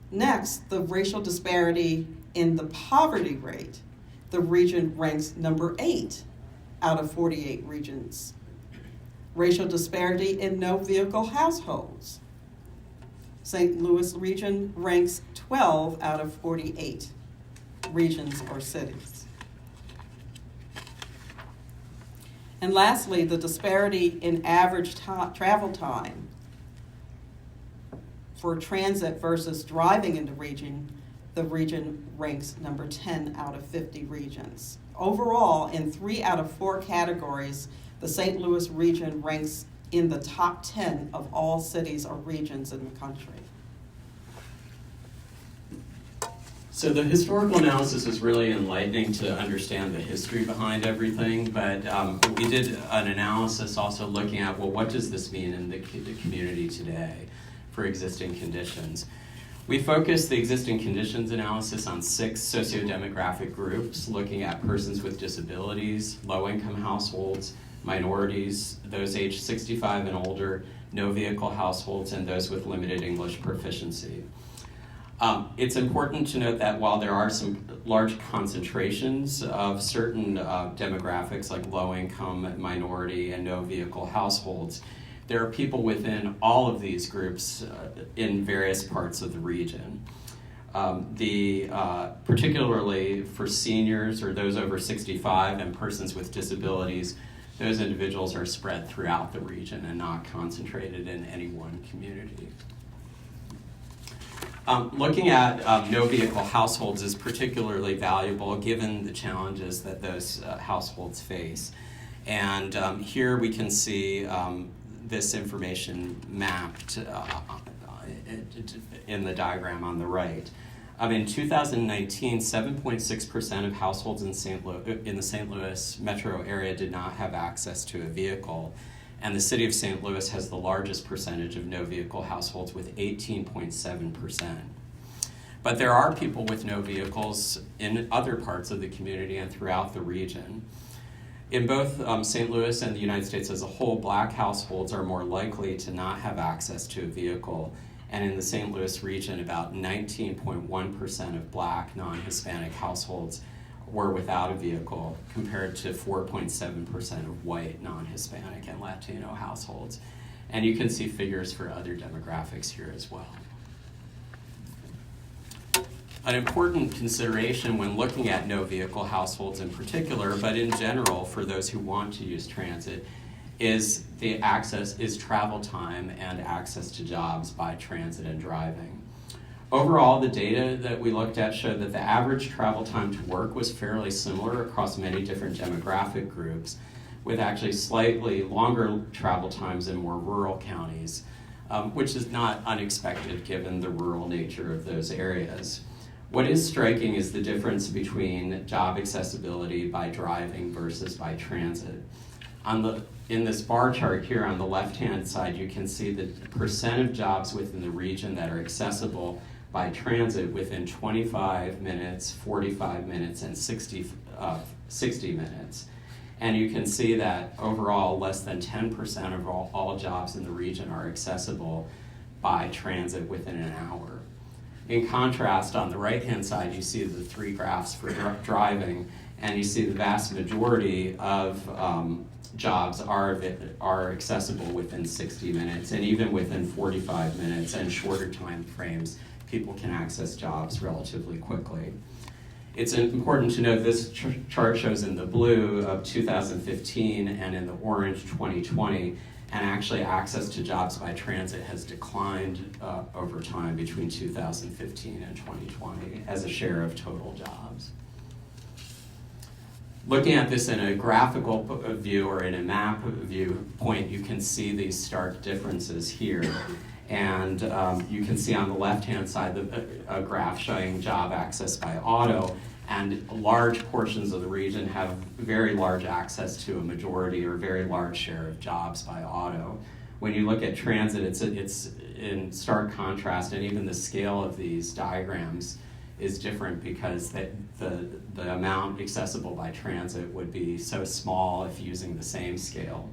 Next, the racial disparity in the poverty rate. The region ranks number 8 out of 48 regions. Racial disparity in no vehicle households. St. Louis region ranks 12 out of 48 regions or cities. And lastly, the disparity in average travel time for transit versus driving in the region ranks number 10 out of 50 regions. Overall, in 3 out of 4 categories, the St. Louis region ranks in the top 10 of all cities or regions in the country. So the historical analysis is really enlightening to understand the history behind everything, but we did an analysis also looking at, well, what does this mean in the community today for existing conditions? We focused the existing conditions analysis on 6 sociodemographic groups, looking at persons with disabilities, low-income households, minorities, those aged 65 and older, no vehicle households, and those with limited English proficiency. It's important to note that while there are some large concentrations of certain demographics like low-income, minority, and no vehicle households, there are people within all of these groups in various parts of the region. Particularly for seniors or those over 65 and persons with disabilities, those individuals are spread throughout the region and not concentrated in any one community. Looking at no vehicle households is particularly valuable given the challenges that those households face. And here we can see this information mapped in the diagram on the right. In 2019, 7.6% of households in the St. Louis metro area did not have access to a vehicle. And the city of St. Louis has the largest percentage of no vehicle households with 18.7%. But there are people with no vehicles in other parts of the community and throughout the region. In both St. Louis and the United States as a whole, Black households are more likely to not have access to a vehicle, And in the St. Louis region, about 19.1% of Black non-Hispanic households were without a vehicle, compared to 4.7% of white non-Hispanic and Latino households. And you can see figures for other demographics here as well. An important consideration when looking at no vehicle households in particular, but in general for those who want to use transit, is travel time and access to jobs by transit and driving. Overall, the data that we looked at showed that the average travel time to work was fairly similar across many different demographic groups, with actually slightly longer travel times in more rural counties, which is not unexpected given the rural nature of those areas. What is striking is the difference between job accessibility by driving versus by transit. In this bar chart here on the left-hand side, you can see the percent of jobs within the region that are accessible by transit within 25 minutes, 45 minutes, and 60 minutes. And you can see that overall, less than 10% of all jobs in the region are accessible by transit within an hour. In contrast, on the right-hand side, you see the three graphs for driving, and you see the vast majority of jobs are accessible within 60 minutes, and even within 45 minutes and shorter time frames, people can access jobs relatively quickly. It's important to note this chart shows in the blue of 2015 and in the orange 2020, and actually access to jobs by transit has declined over time between 2015 and 2020 as a share of total jobs. Looking at this in a graphical view or in a map viewpoint, you can see these stark differences here. And you can see on the left-hand side a graph showing job access by auto, and large portions of the region have very large access to a majority or very large share of jobs by auto. When you look at transit, it's in stark contrast, and even the scale of these diagrams is different because the amount accessible by transit would be so small if using the same scale,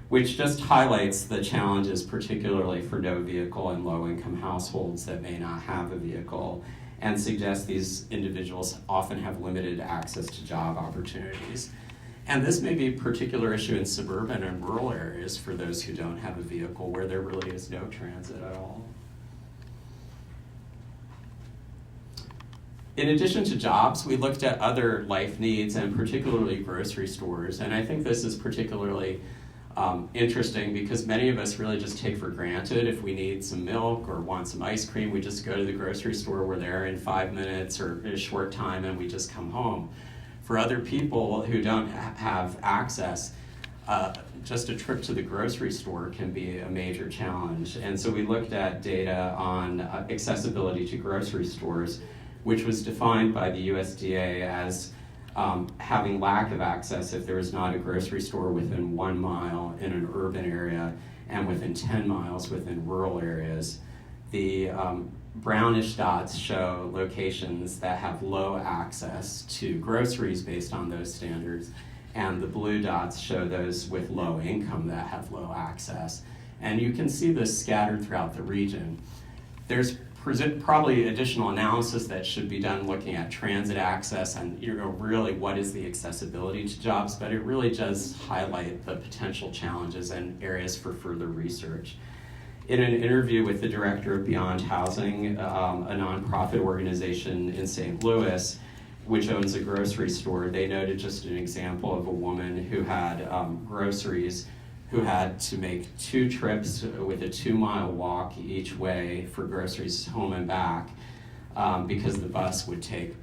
which just highlights the challenges, particularly for no vehicle and low-income households that may not have a vehicle, and suggests these individuals often have limited access to job opportunities. And this may be a particular issue in suburban and rural areas for those who don't have a vehicle, where there really is no transit at all. In addition to jobs, we looked at other life needs, and particularly grocery stores. And I think this is particularly interesting because many of us really just take for granted if we need some milk or want some ice cream, we just go to the grocery store, we're there in 5 minutes or a short time, and we just come home. For other people who don't have access, just a trip to the grocery store can be a major challenge. And so we looked at data on accessibility to grocery stores, which was defined by the USDA as having lack of access if there is not a grocery store within 1 mile in an urban area and within 10 miles within rural areas. The brownish dots show locations that have low access to groceries based on those standards, and the blue dots show those with low income that have low access. And you can see this scattered throughout the region. There's probably additional analysis that should be done looking at transit access and really what is the accessibility to jobs, but it really does highlight the potential challenges and areas for further research. In an interview with the director of Beyond Housing, a nonprofit organization in St. Louis, which owns a grocery store, they noted just an example of a woman who had groceries, who had to make 2 trips with a 2-mile walk each way for groceries home and back because the bus would take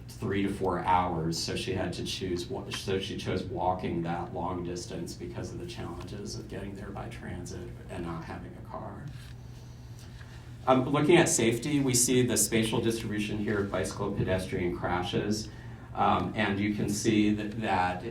3 to 4 hours. So she had to choose, so she chose walking that long distance because of the challenges of getting there by transit and not having a car. Looking at safety, we see the spatial distribution here of bicycle and pedestrian crashes. And you can see that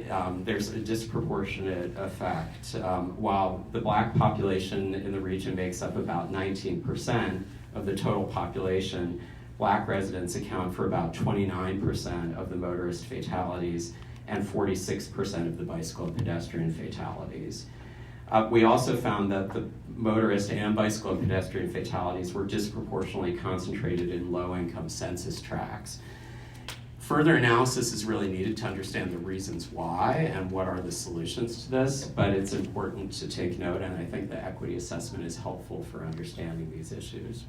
there's a disproportionate effect. While the Black population in the region makes up about 19% of the total population, Black residents account for about 29% of the motorist fatalities and 46% of the bicycle and pedestrian fatalities. We also found that the motorist and bicycle and pedestrian fatalities were disproportionately concentrated in low-income census tracts. Further analysis is really needed to understand the reasons why and what are the solutions to this, but it's important to take note, and I think the equity assessment is helpful for understanding these issues.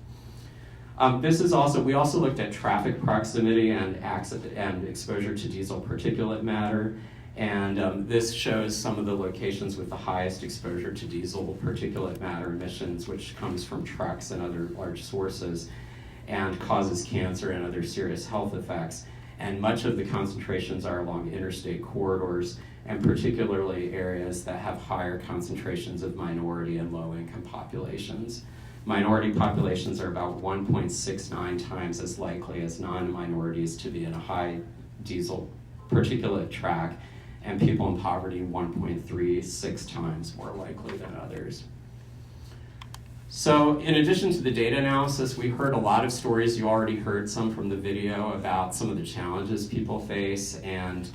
We also looked at traffic proximity and exposure to diesel particulate matter, and this shows some of the locations with the highest exposure to diesel particulate matter emissions, which comes from trucks and other large sources, and causes cancer and other serious health effects. And much of the concentrations are along interstate corridors, and particularly areas that have higher concentrations of minority and low-income populations. Minority populations are about 1.69 times as likely as non-minorities to be in a high diesel particulate track, and people in poverty 1.36 times more likely than others. So in addition to the data analysis, we heard a lot of stories. You already heard some from the video about some of the challenges people face, and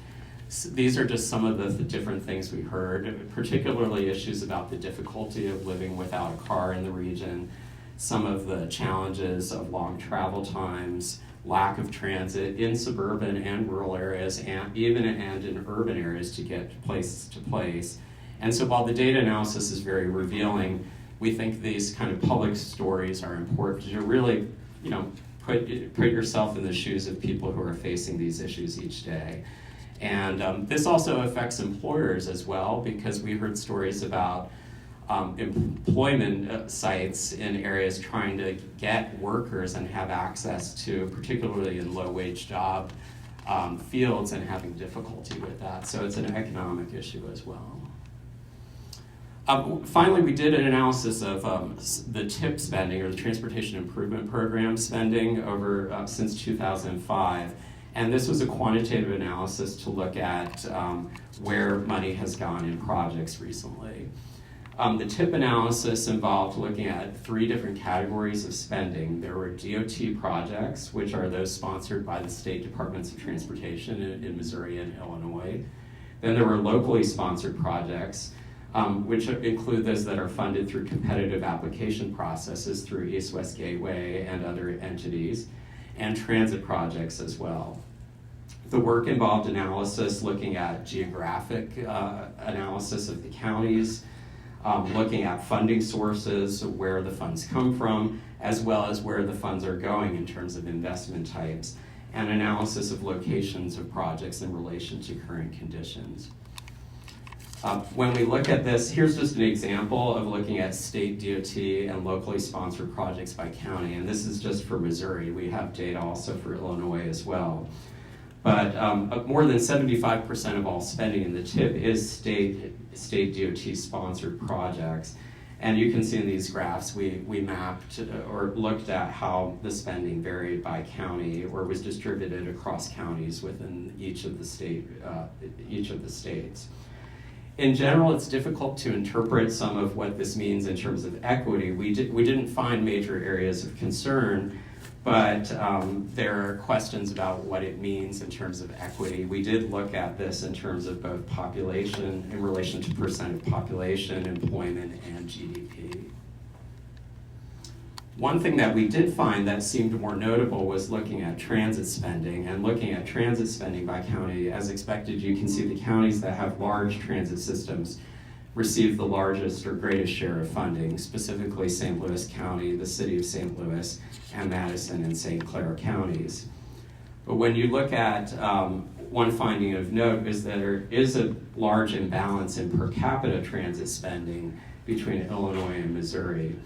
these are just some of the different things we heard, particularly issues about the difficulty of living without a car in the region, some of the challenges of long travel times, lack of transit in suburban and rural areas, and even in urban areas to get place to place. And so while the data analysis is very revealing, we think these kind of public stories are important to really, put yourself in the shoes of people who are facing these issues each day. And this also affects employers as well, because we heard stories about employment sites in areas trying to get workers and have access to, particularly in low-wage job fields, and having difficulty with that. So it's an economic issue as well. Finally, we did an analysis of the TIP spending, or the Transportation Improvement Program spending, over since 2005. And this was a quantitative analysis to look at where money has gone in projects recently. The TIP analysis involved looking at 3 different categories of spending. There were DOT projects, which are those sponsored by the state departments of transportation in Missouri and Illinois. Then there were locally sponsored projects, which include those that are funded through competitive application processes through East-West Gateway and other entities, and transit projects as well. The work involved analysis looking at geographic analysis of the counties, looking at funding sources, where the funds come from, as well as where the funds are going in terms of investment types, and analysis of locations of projects in relation to current conditions. When we look at this, here's just an example of looking at state DOT and locally sponsored projects by county, and this is just for Missouri. We have data also for Illinois as well. But more than 75% of all spending in the TIP is state DOT sponsored projects. And you can see in these graphs, we mapped or looked at how the spending varied by county or was distributed across counties within each of the states. In general, it's difficult to interpret some of what this means in terms of equity. We didn't find major areas of concern, but there are questions about what it means in terms of equity. We did look at this in terms of both population, in relation to percent of population, employment, and GDP. One thing that we did find that seemed more notable was looking at transit spending, and looking at transit spending by county. As expected, you can see the counties that have large transit systems receive the largest or greatest share of funding, specifically St. Louis County, the city of St. Louis, and Madison and St. Clair counties. But when you look at one finding of note is that there is a large imbalance in per capita transit spending between Illinois and Missouri.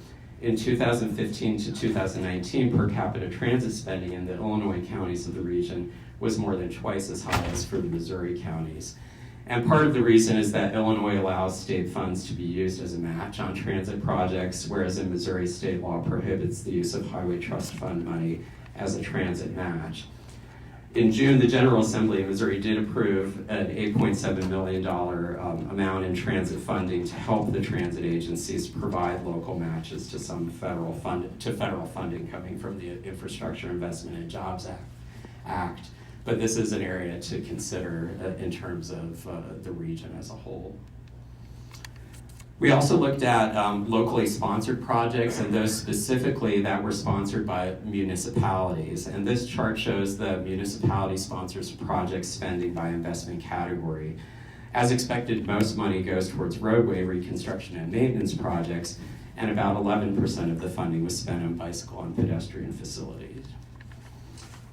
In 2015 to 2019, per capita transit spending in the Illinois counties of the region was more than twice as high as for the Missouri counties. And part of the reason is that Illinois allows state funds to be used as a match on transit projects, whereas in Missouri, state law prohibits the use of highway trust fund money as a transit match. In June, the General Assembly of Missouri did approve an $8.7 million amount in transit funding to help the transit agencies provide local matches to some federal funding coming from the Infrastructure Investment and Jobs Act. But this is an area to consider in terms of the region as a whole. We also looked at locally sponsored projects, and those specifically that were sponsored by municipalities. And this chart shows the municipality sponsors project spending by investment category. As expected, most money goes towards roadway reconstruction and maintenance projects, and about 11% of the funding was spent on bicycle and pedestrian facilities.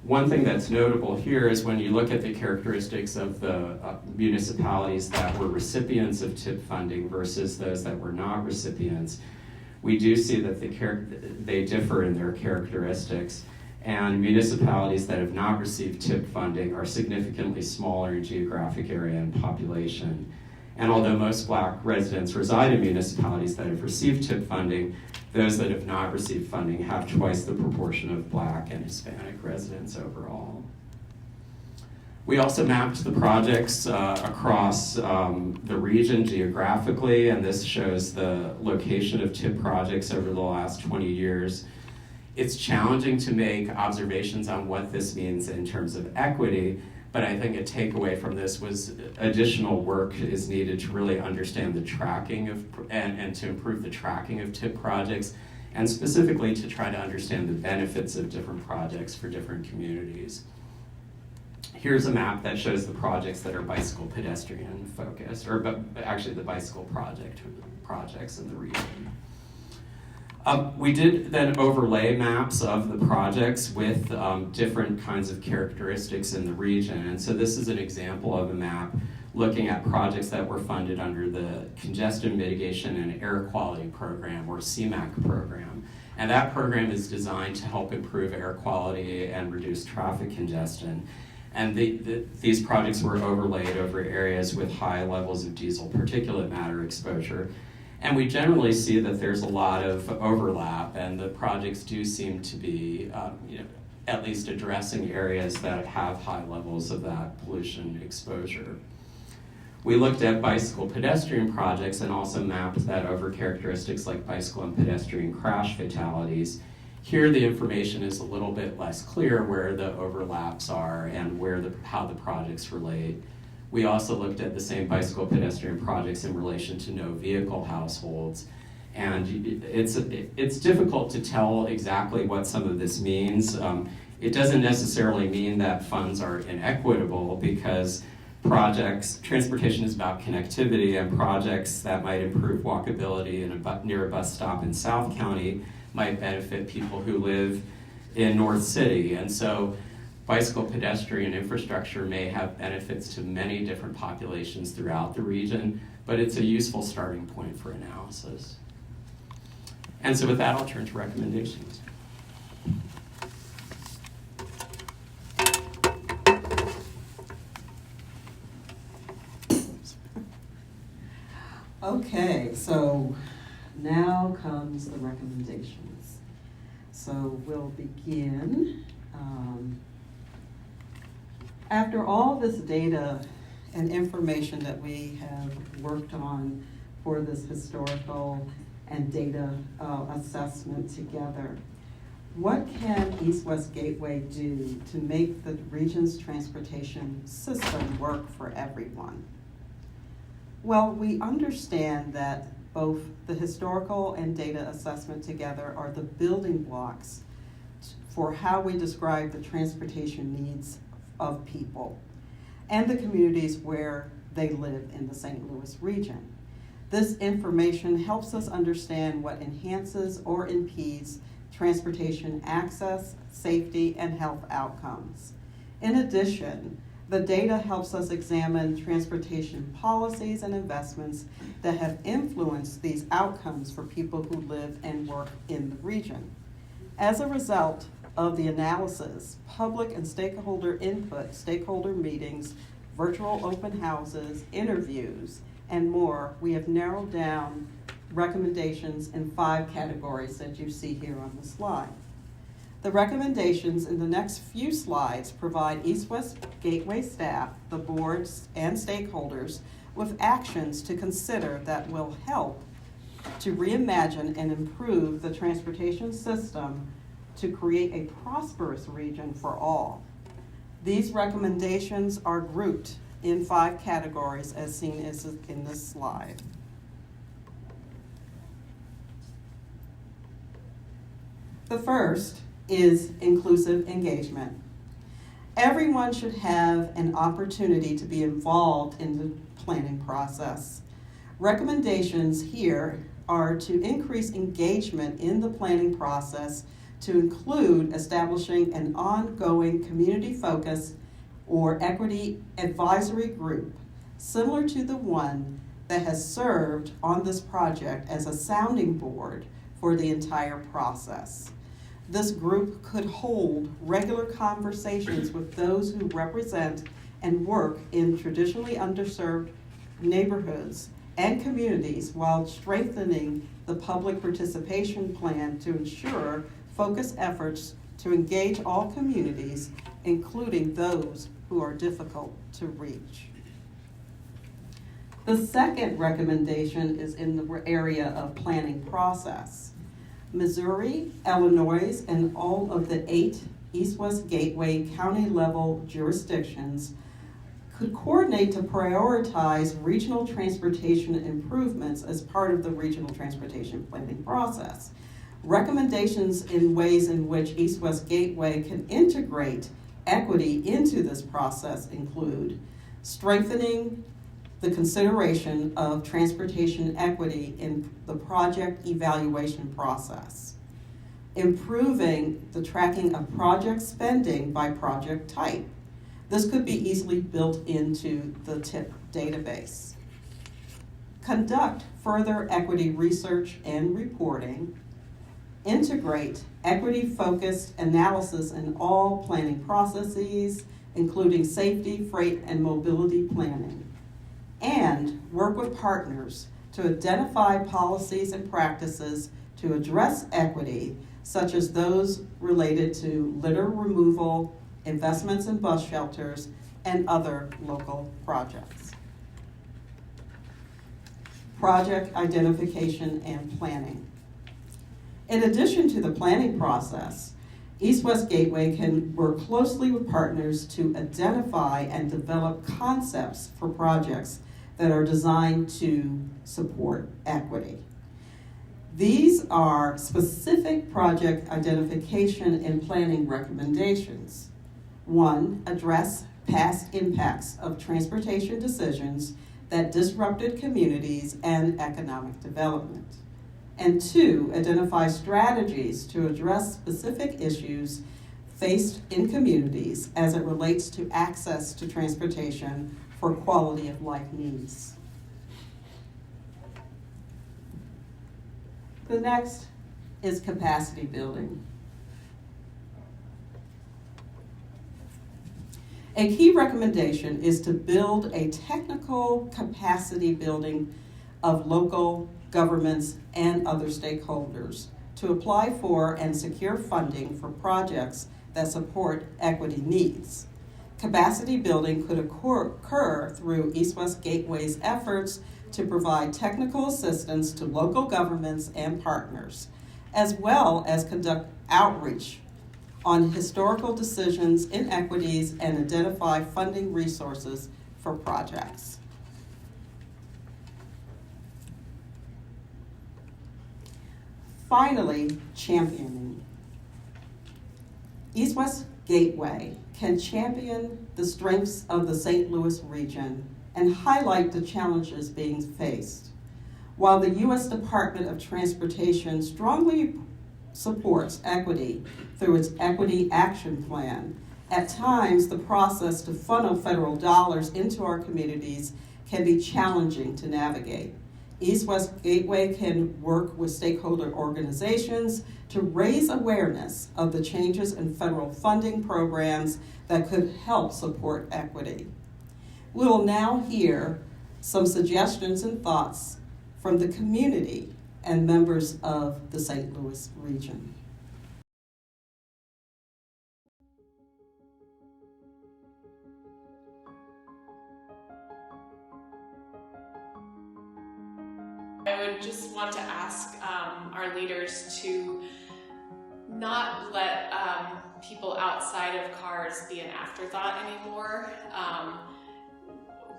One thing that's notable here is when you look at the characteristics of the municipalities that were recipients of TIP funding versus those that were not recipients, we do see that they differ in their characteristics, and municipalities that have not received TIP funding are significantly smaller in geographic area and population. And although most Black residents reside in municipalities that have received TIP funding, those that have not received funding have twice the proportion of Black and Hispanic residents overall. We also mapped the projects across the region geographically, and this shows the location of TIP projects over the last 20 years. It's challenging to make observations on what this means in terms of equity, but I think a takeaway from this was additional work is needed to really understand the tracking of, and to improve the tracking of TIP projects, and specifically to try to understand the benefits of different projects for different communities. Here's a map that shows the projects that are bicycle pedestrian focused, or actually the bicycle projects in the region. We did then overlay maps of the projects with different kinds of characteristics in the region. And so this is an example of a map looking at projects that were funded under the Congestion Mitigation and Air Quality Program, or CMAQ program. And that program is designed to help improve air quality and reduce traffic congestion. And these projects were overlaid over areas with high levels of diesel particulate matter exposure. And we generally see that there's a lot of overlap, and the projects do seem to be at least addressing areas that have high levels of that pollution exposure. We looked at bicycle pedestrian projects and also mapped that over characteristics like bicycle and pedestrian crash fatalities. Here the information is a little bit less clear where the overlaps are and how the projects relate. We also looked at the same bicycle pedestrian projects in relation to no vehicle households. And it's difficult to tell exactly what some of this means. It doesn't necessarily mean that funds are inequitable, because transportation is about connectivity, and projects that might improve walkability near a bus stop in South County might benefit people who live in North City. And so bicycle pedestrian infrastructure may have benefits to many different populations throughout the region, but it's a useful starting point for analysis. And so with that, I'll turn to recommendations. Okay, so now comes the recommendations. So we'll begin. After all this data and information that we have worked on for this historical and data assessment together, what can East-West Gateway do to make the region's transportation system work for everyone? Well, we understand that both the historical and data assessment together are the building blocks for how we describe the transportation needs of people and the communities where they live in the St. Louis region. This information helps us understand what enhances or impedes transportation access, safety, and health outcomes. In addition, the data helps us examine transportation policies and investments that have influenced these outcomes for people who live and work in the region. As a result of the analysis, public and stakeholder input, stakeholder meetings, virtual open houses, interviews, and more, we have narrowed down recommendations in 5 categories that you see here on the slide. The recommendations in the next few slides provide East-West Gateway staff, the boards, and stakeholders with actions to consider that will help to reimagine and improve the transportation system to create a prosperous region for all. These recommendations are grouped in 5 categories as seen in this slide. The first is inclusive engagement. Everyone should have an opportunity to be involved in the planning process. Recommendations here are to increase engagement in the planning process to include establishing an ongoing community focus or equity advisory group, similar to the one that has served on this project as a sounding board for the entire process. This group could hold regular conversations with those who represent and work in traditionally underserved neighborhoods and communities while strengthening the public participation plan to ensure focused efforts to engage all communities, including those who are difficult to reach. The second recommendation is in the area of planning process. Missouri, Illinois, and all of the 8 East-West Gateway County level jurisdictions could coordinate to prioritize regional transportation improvements as part of the regional transportation planning process. Recommendations in ways in which East-West Gateway can integrate equity into this process include strengthening the consideration of transportation equity in the project evaluation process, improving the tracking of project spending by project type. This could be easily built into the TIP database. Conduct further equity research and reporting. Integrate equity-focused analysis in all planning processes, including safety, freight, and mobility planning. And work with partners to identify policies and practices to address equity, such as those related to litter removal, investments in bus shelters, and other local projects. Project identification and planning. In addition to the planning process, East-West Gateway can work closely with partners to identify and develop concepts for projects that are designed to support equity. These are specific project identification and planning recommendations. 1, address past impacts of transportation decisions that disrupted communities and economic development. And 2, identify strategies to address specific issues faced in communities as it relates to access to transportation for quality of life needs. The next is capacity building. A key recommendation is to build a technical capacity building of local governments and other stakeholders to apply for and secure funding for projects that support equity needs. Capacity building could occur through East-West Gateway's efforts to provide technical assistance to local governments and partners, as well as conduct outreach on historical decisions, inequities, and identify funding resources for projects. Finally, championing. East-West Gateway can champion the strengths of the St. Louis region and highlight the challenges being faced. While the U.S. Department of Transportation strongly supports equity through its Equity Action Plan, at times the process to funnel federal dollars into our communities can be challenging to navigate. East-West Gateway can work with stakeholder organizations to raise awareness of the changes in federal funding programs that could help support equity. We will now hear some suggestions and thoughts from the community and members of the St. Louis region. I would just want to ask our leaders to not let people outside of cars be an afterthought anymore.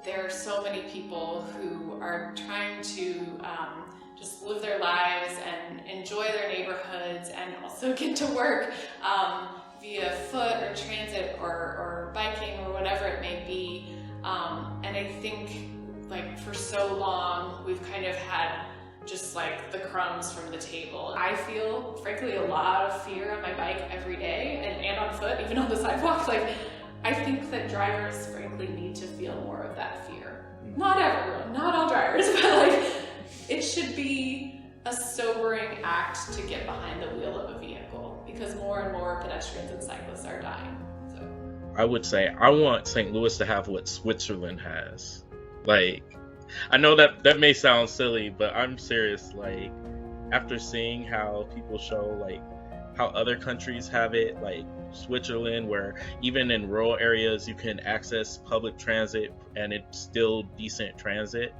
There are so many people who are trying to just live their lives and enjoy their neighborhoods and also get to work via foot or transit or biking or whatever it may be. And I think like for so long we've kind of had just like the crumbs from the table. I feel frankly a lot of fear on my bike every day and on foot, even on the sidewalk. Like I think that drivers frankly need to feel more of that fear. Not everyone, not all drivers, but like it should be a sobering act to get behind the wheel of a vehicle because more and more pedestrians and cyclists are dying. So I would say I want St. Louis to have what Switzerland has. Like, I know that may sound silly, but I'm serious. Like, after seeing how people show like how other countries have it, like Switzerland, where even in rural areas you can access public transit and it's still decent transit.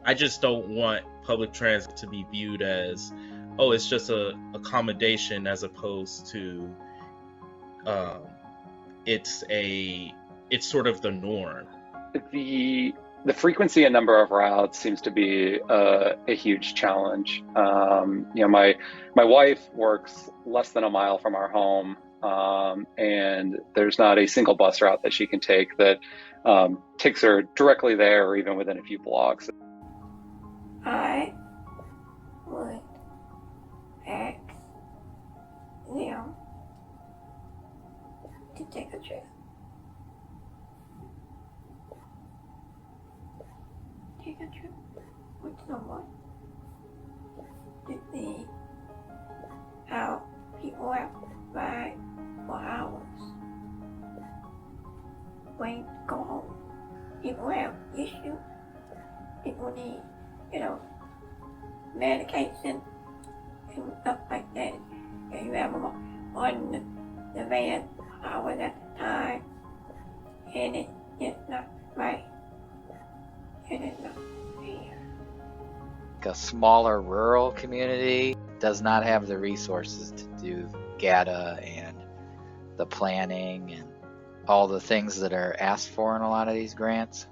I just don't want public transit to be viewed as, oh, it's just a accommodation, as opposed to it's sort of the norm. The frequency and number of routes seems to be a huge challenge. My wife works less than a mile from our home, and there's not a single bus route that she can take that takes her directly there or even within a few blocks. I would ask them to take a trip. Take a trip with someone to see how people have to ride for hours. When go home, people have issues. People need, medication and stuff like that. And you have them on the van hours at a time, and it's just not right. And it's not fair. A smaller rural community does not have the resources to do GATA and the planning and all the things that are asked for in a lot of these grants.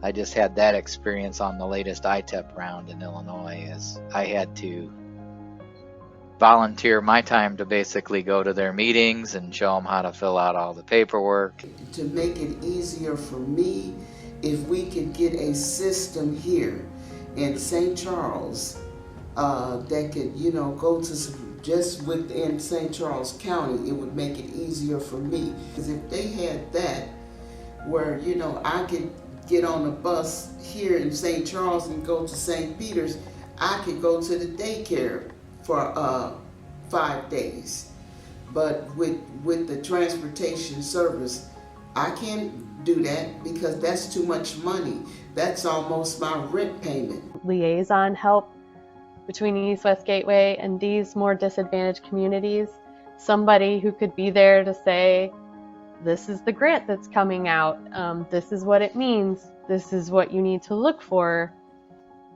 I just had that experience on the latest ITEP round in Illinois, as I had to volunteer my time to basically go to their meetings and show them how to fill out all the paperwork. To make it easier for me, if we could get a system here in St. Charles that could, go to some, just within St. Charles County, it would make it easier for me. Because if they had that, where, I could get on a bus here in St. Charles and go to St. Peter's, I could go to the daycare for 5 days. But with the transportation service, I can't do that because that's too much money. That's almost my rent payment. Liaison help between East West Gateway and these more disadvantaged communities. Somebody who could be there to say, this is the grant that's coming out. This is what it means. This is what you need to look for.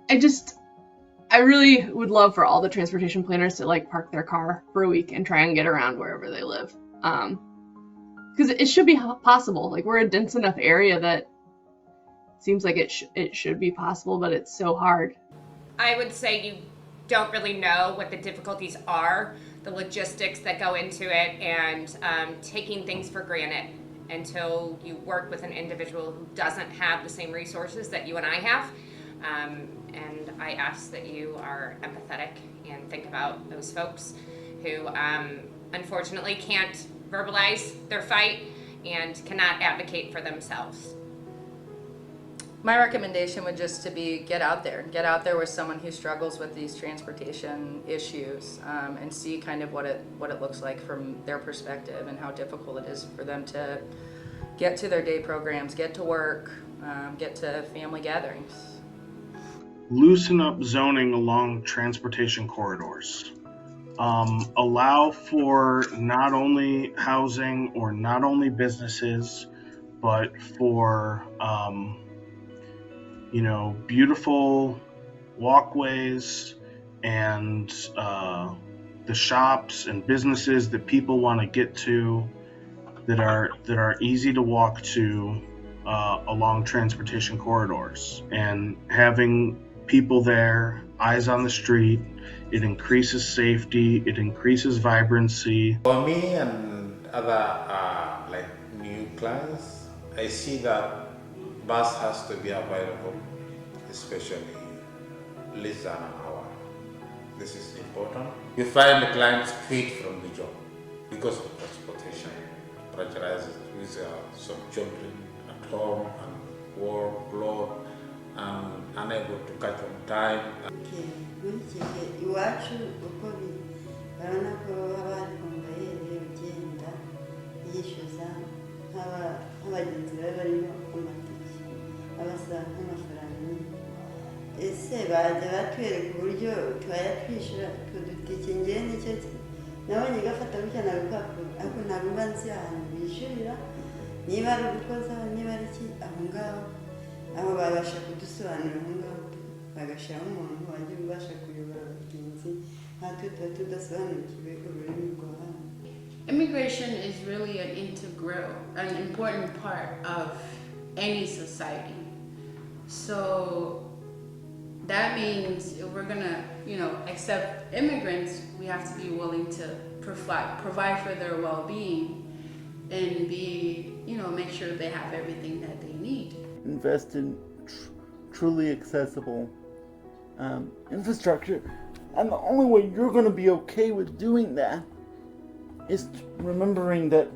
I really would love for all the transportation planners to like park their car for a week and try and get around wherever they live. Because it should be possible. Like, we're a dense enough area that seems like it should be possible, but it's so hard. I would say you don't really know what the difficulties are, the logistics that go into it, and taking things for granted until you work with an individual who doesn't have the same resources that you and I have. And I ask that you are empathetic and think about those folks who unfortunately can't verbalize their fight and cannot advocate for themselves. My recommendation would just to be get out there with someone who struggles with these transportation issues, and see kind of what it looks like from their perspective and how difficult it is for them to get to their day programs, get to work, get to family gatherings. Loosen up zoning along transportation corridors. Allow for not only housing or not only businesses, but for beautiful walkways and the shops and businesses that people want to get to that are easy to walk to along transportation corridors, and having people there, eyes on the street. It increases safety, it increases vibrancy. For me and other like new clients, I see that bus has to be available, especially less than an hour. This is important. You find the clients quit from the job because of transportation, pressurized with some children at home and work load and unable to catch on time. Iwacu uko urabona ko haba hari komvayeri ugenda yishyuza nk'abagenzi baba barimo amatike abasaba nk'amafaranga. Ese bajya batwereka uburyo twayatwishyura utwo dutike ngewe nicyo nabonye gafata gutya na rupapuro ariko ntabwo mba nzi ahantu bishyurira niba ari ugukoza niba ari iki aho ngaho aho babasha kudusobanurira aho ngaho bagashyiraho umuntu wajya ubasha kuyobora abagenzi nkatwe tuba tudasobanukiwe ururimi rwa hano. Immigration is really an important part of any society. So that means if we're gonna, accept immigrants, we have to be willing to provide for their well-being and make sure they have everything that they need. Invest in truly accessible infrastructure, and the only way you're going to be okay with doing that is remembering that,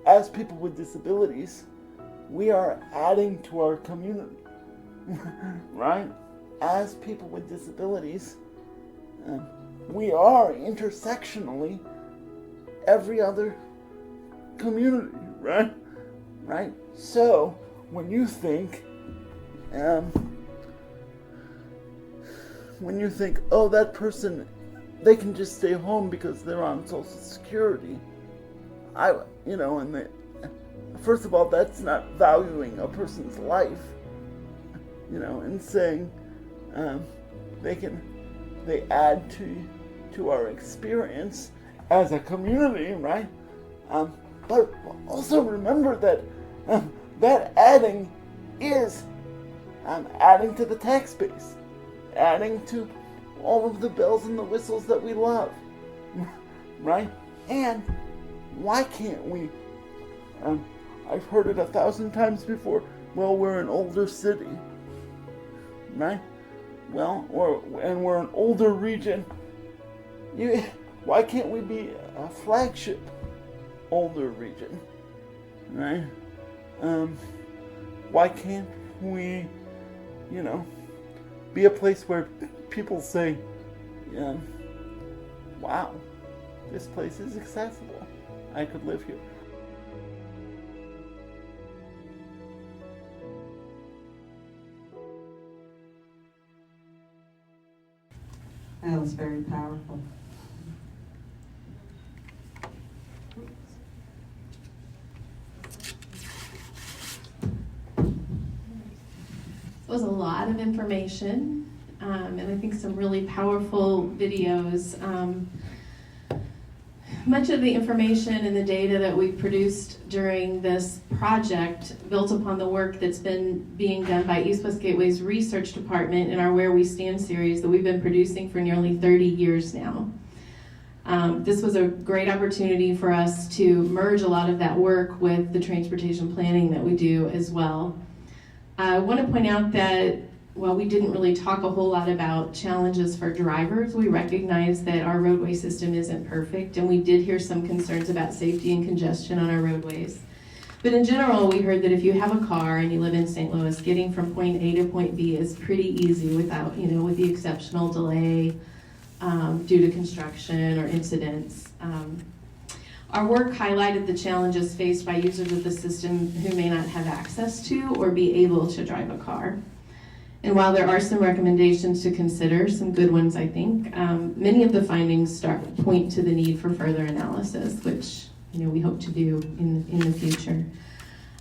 as people with disabilities, we are adding to our community, right? As people with disabilities, we are intersectionally every other community, right? Right? So, when you think, oh, that person, they can just stay home because they're on Social Security, first of all, that's not valuing a person's life, and saying they add to our experience as a community, right? But also remember that that adding is adding to the tax base, adding to all of the bells and the whistles that we love, right? And why can't we? I've heard it 1,000 times before. Well, we're an older city, right? Well, and we're an older region. Why can't we be a flagship older region, right? Why can't we, be a place where people say, wow, this place is accessible. I could live here. That was very powerful. It was a lot of information, and I think some really powerful videos. Much of the information and the data that we produced during this project built upon the work that's been being done by East West Gateway's research department in our Where We Stand series that we've been producing for nearly 30 years now. This was a great opportunity for us to merge a lot of that work with the transportation planning that we do as well. I want to point out that while we didn't really talk a whole lot about challenges for drivers, we recognize that our roadway system isn't perfect, and we did hear some concerns about safety and congestion on our roadways. But in general, we heard that if you have a car and you live in St. Louis, getting from point A to point B is pretty easy without, with the exceptional delay due to construction or incidents. Our work highlighted the challenges faced by users of the system who may not have access to or be able to drive a car. And while there are some recommendations to consider, some good ones I think, many of the findings point to the need for further analysis, which we hope to do in the future.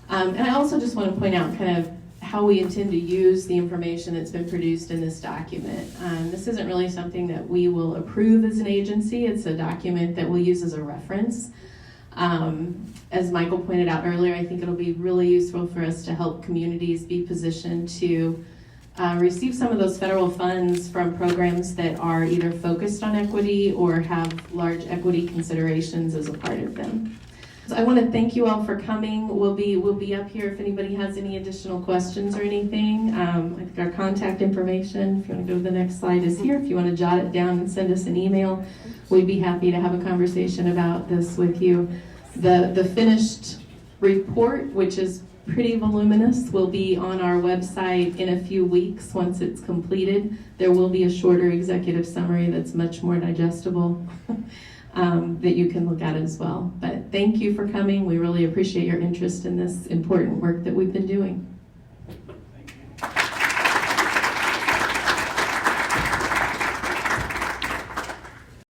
And I also just want to point out kind of how we intend to use the information that's been produced in this document. This isn't really something that we will approve as an agency. It's a document that we'll use as a reference. As Michael pointed out earlier, I think it'll be really useful for us to help communities be positioned to receive some of those federal funds from programs that are either focused on equity or have large equity considerations as a part of them. So I want to thank you all for coming. We'll be up here if anybody has any additional questions or anything. I think our contact information, if you want to go to the next slide, is here. If you want to jot it down and send us an email, we'd be happy to have a conversation about this with you. The finished report, which is pretty voluminous, will be on our website in a few weeks once it's completed. There will be a shorter executive summary that's much more digestible that you can look at as well. But thank you for coming. We really appreciate your interest in this important work that we've been doing.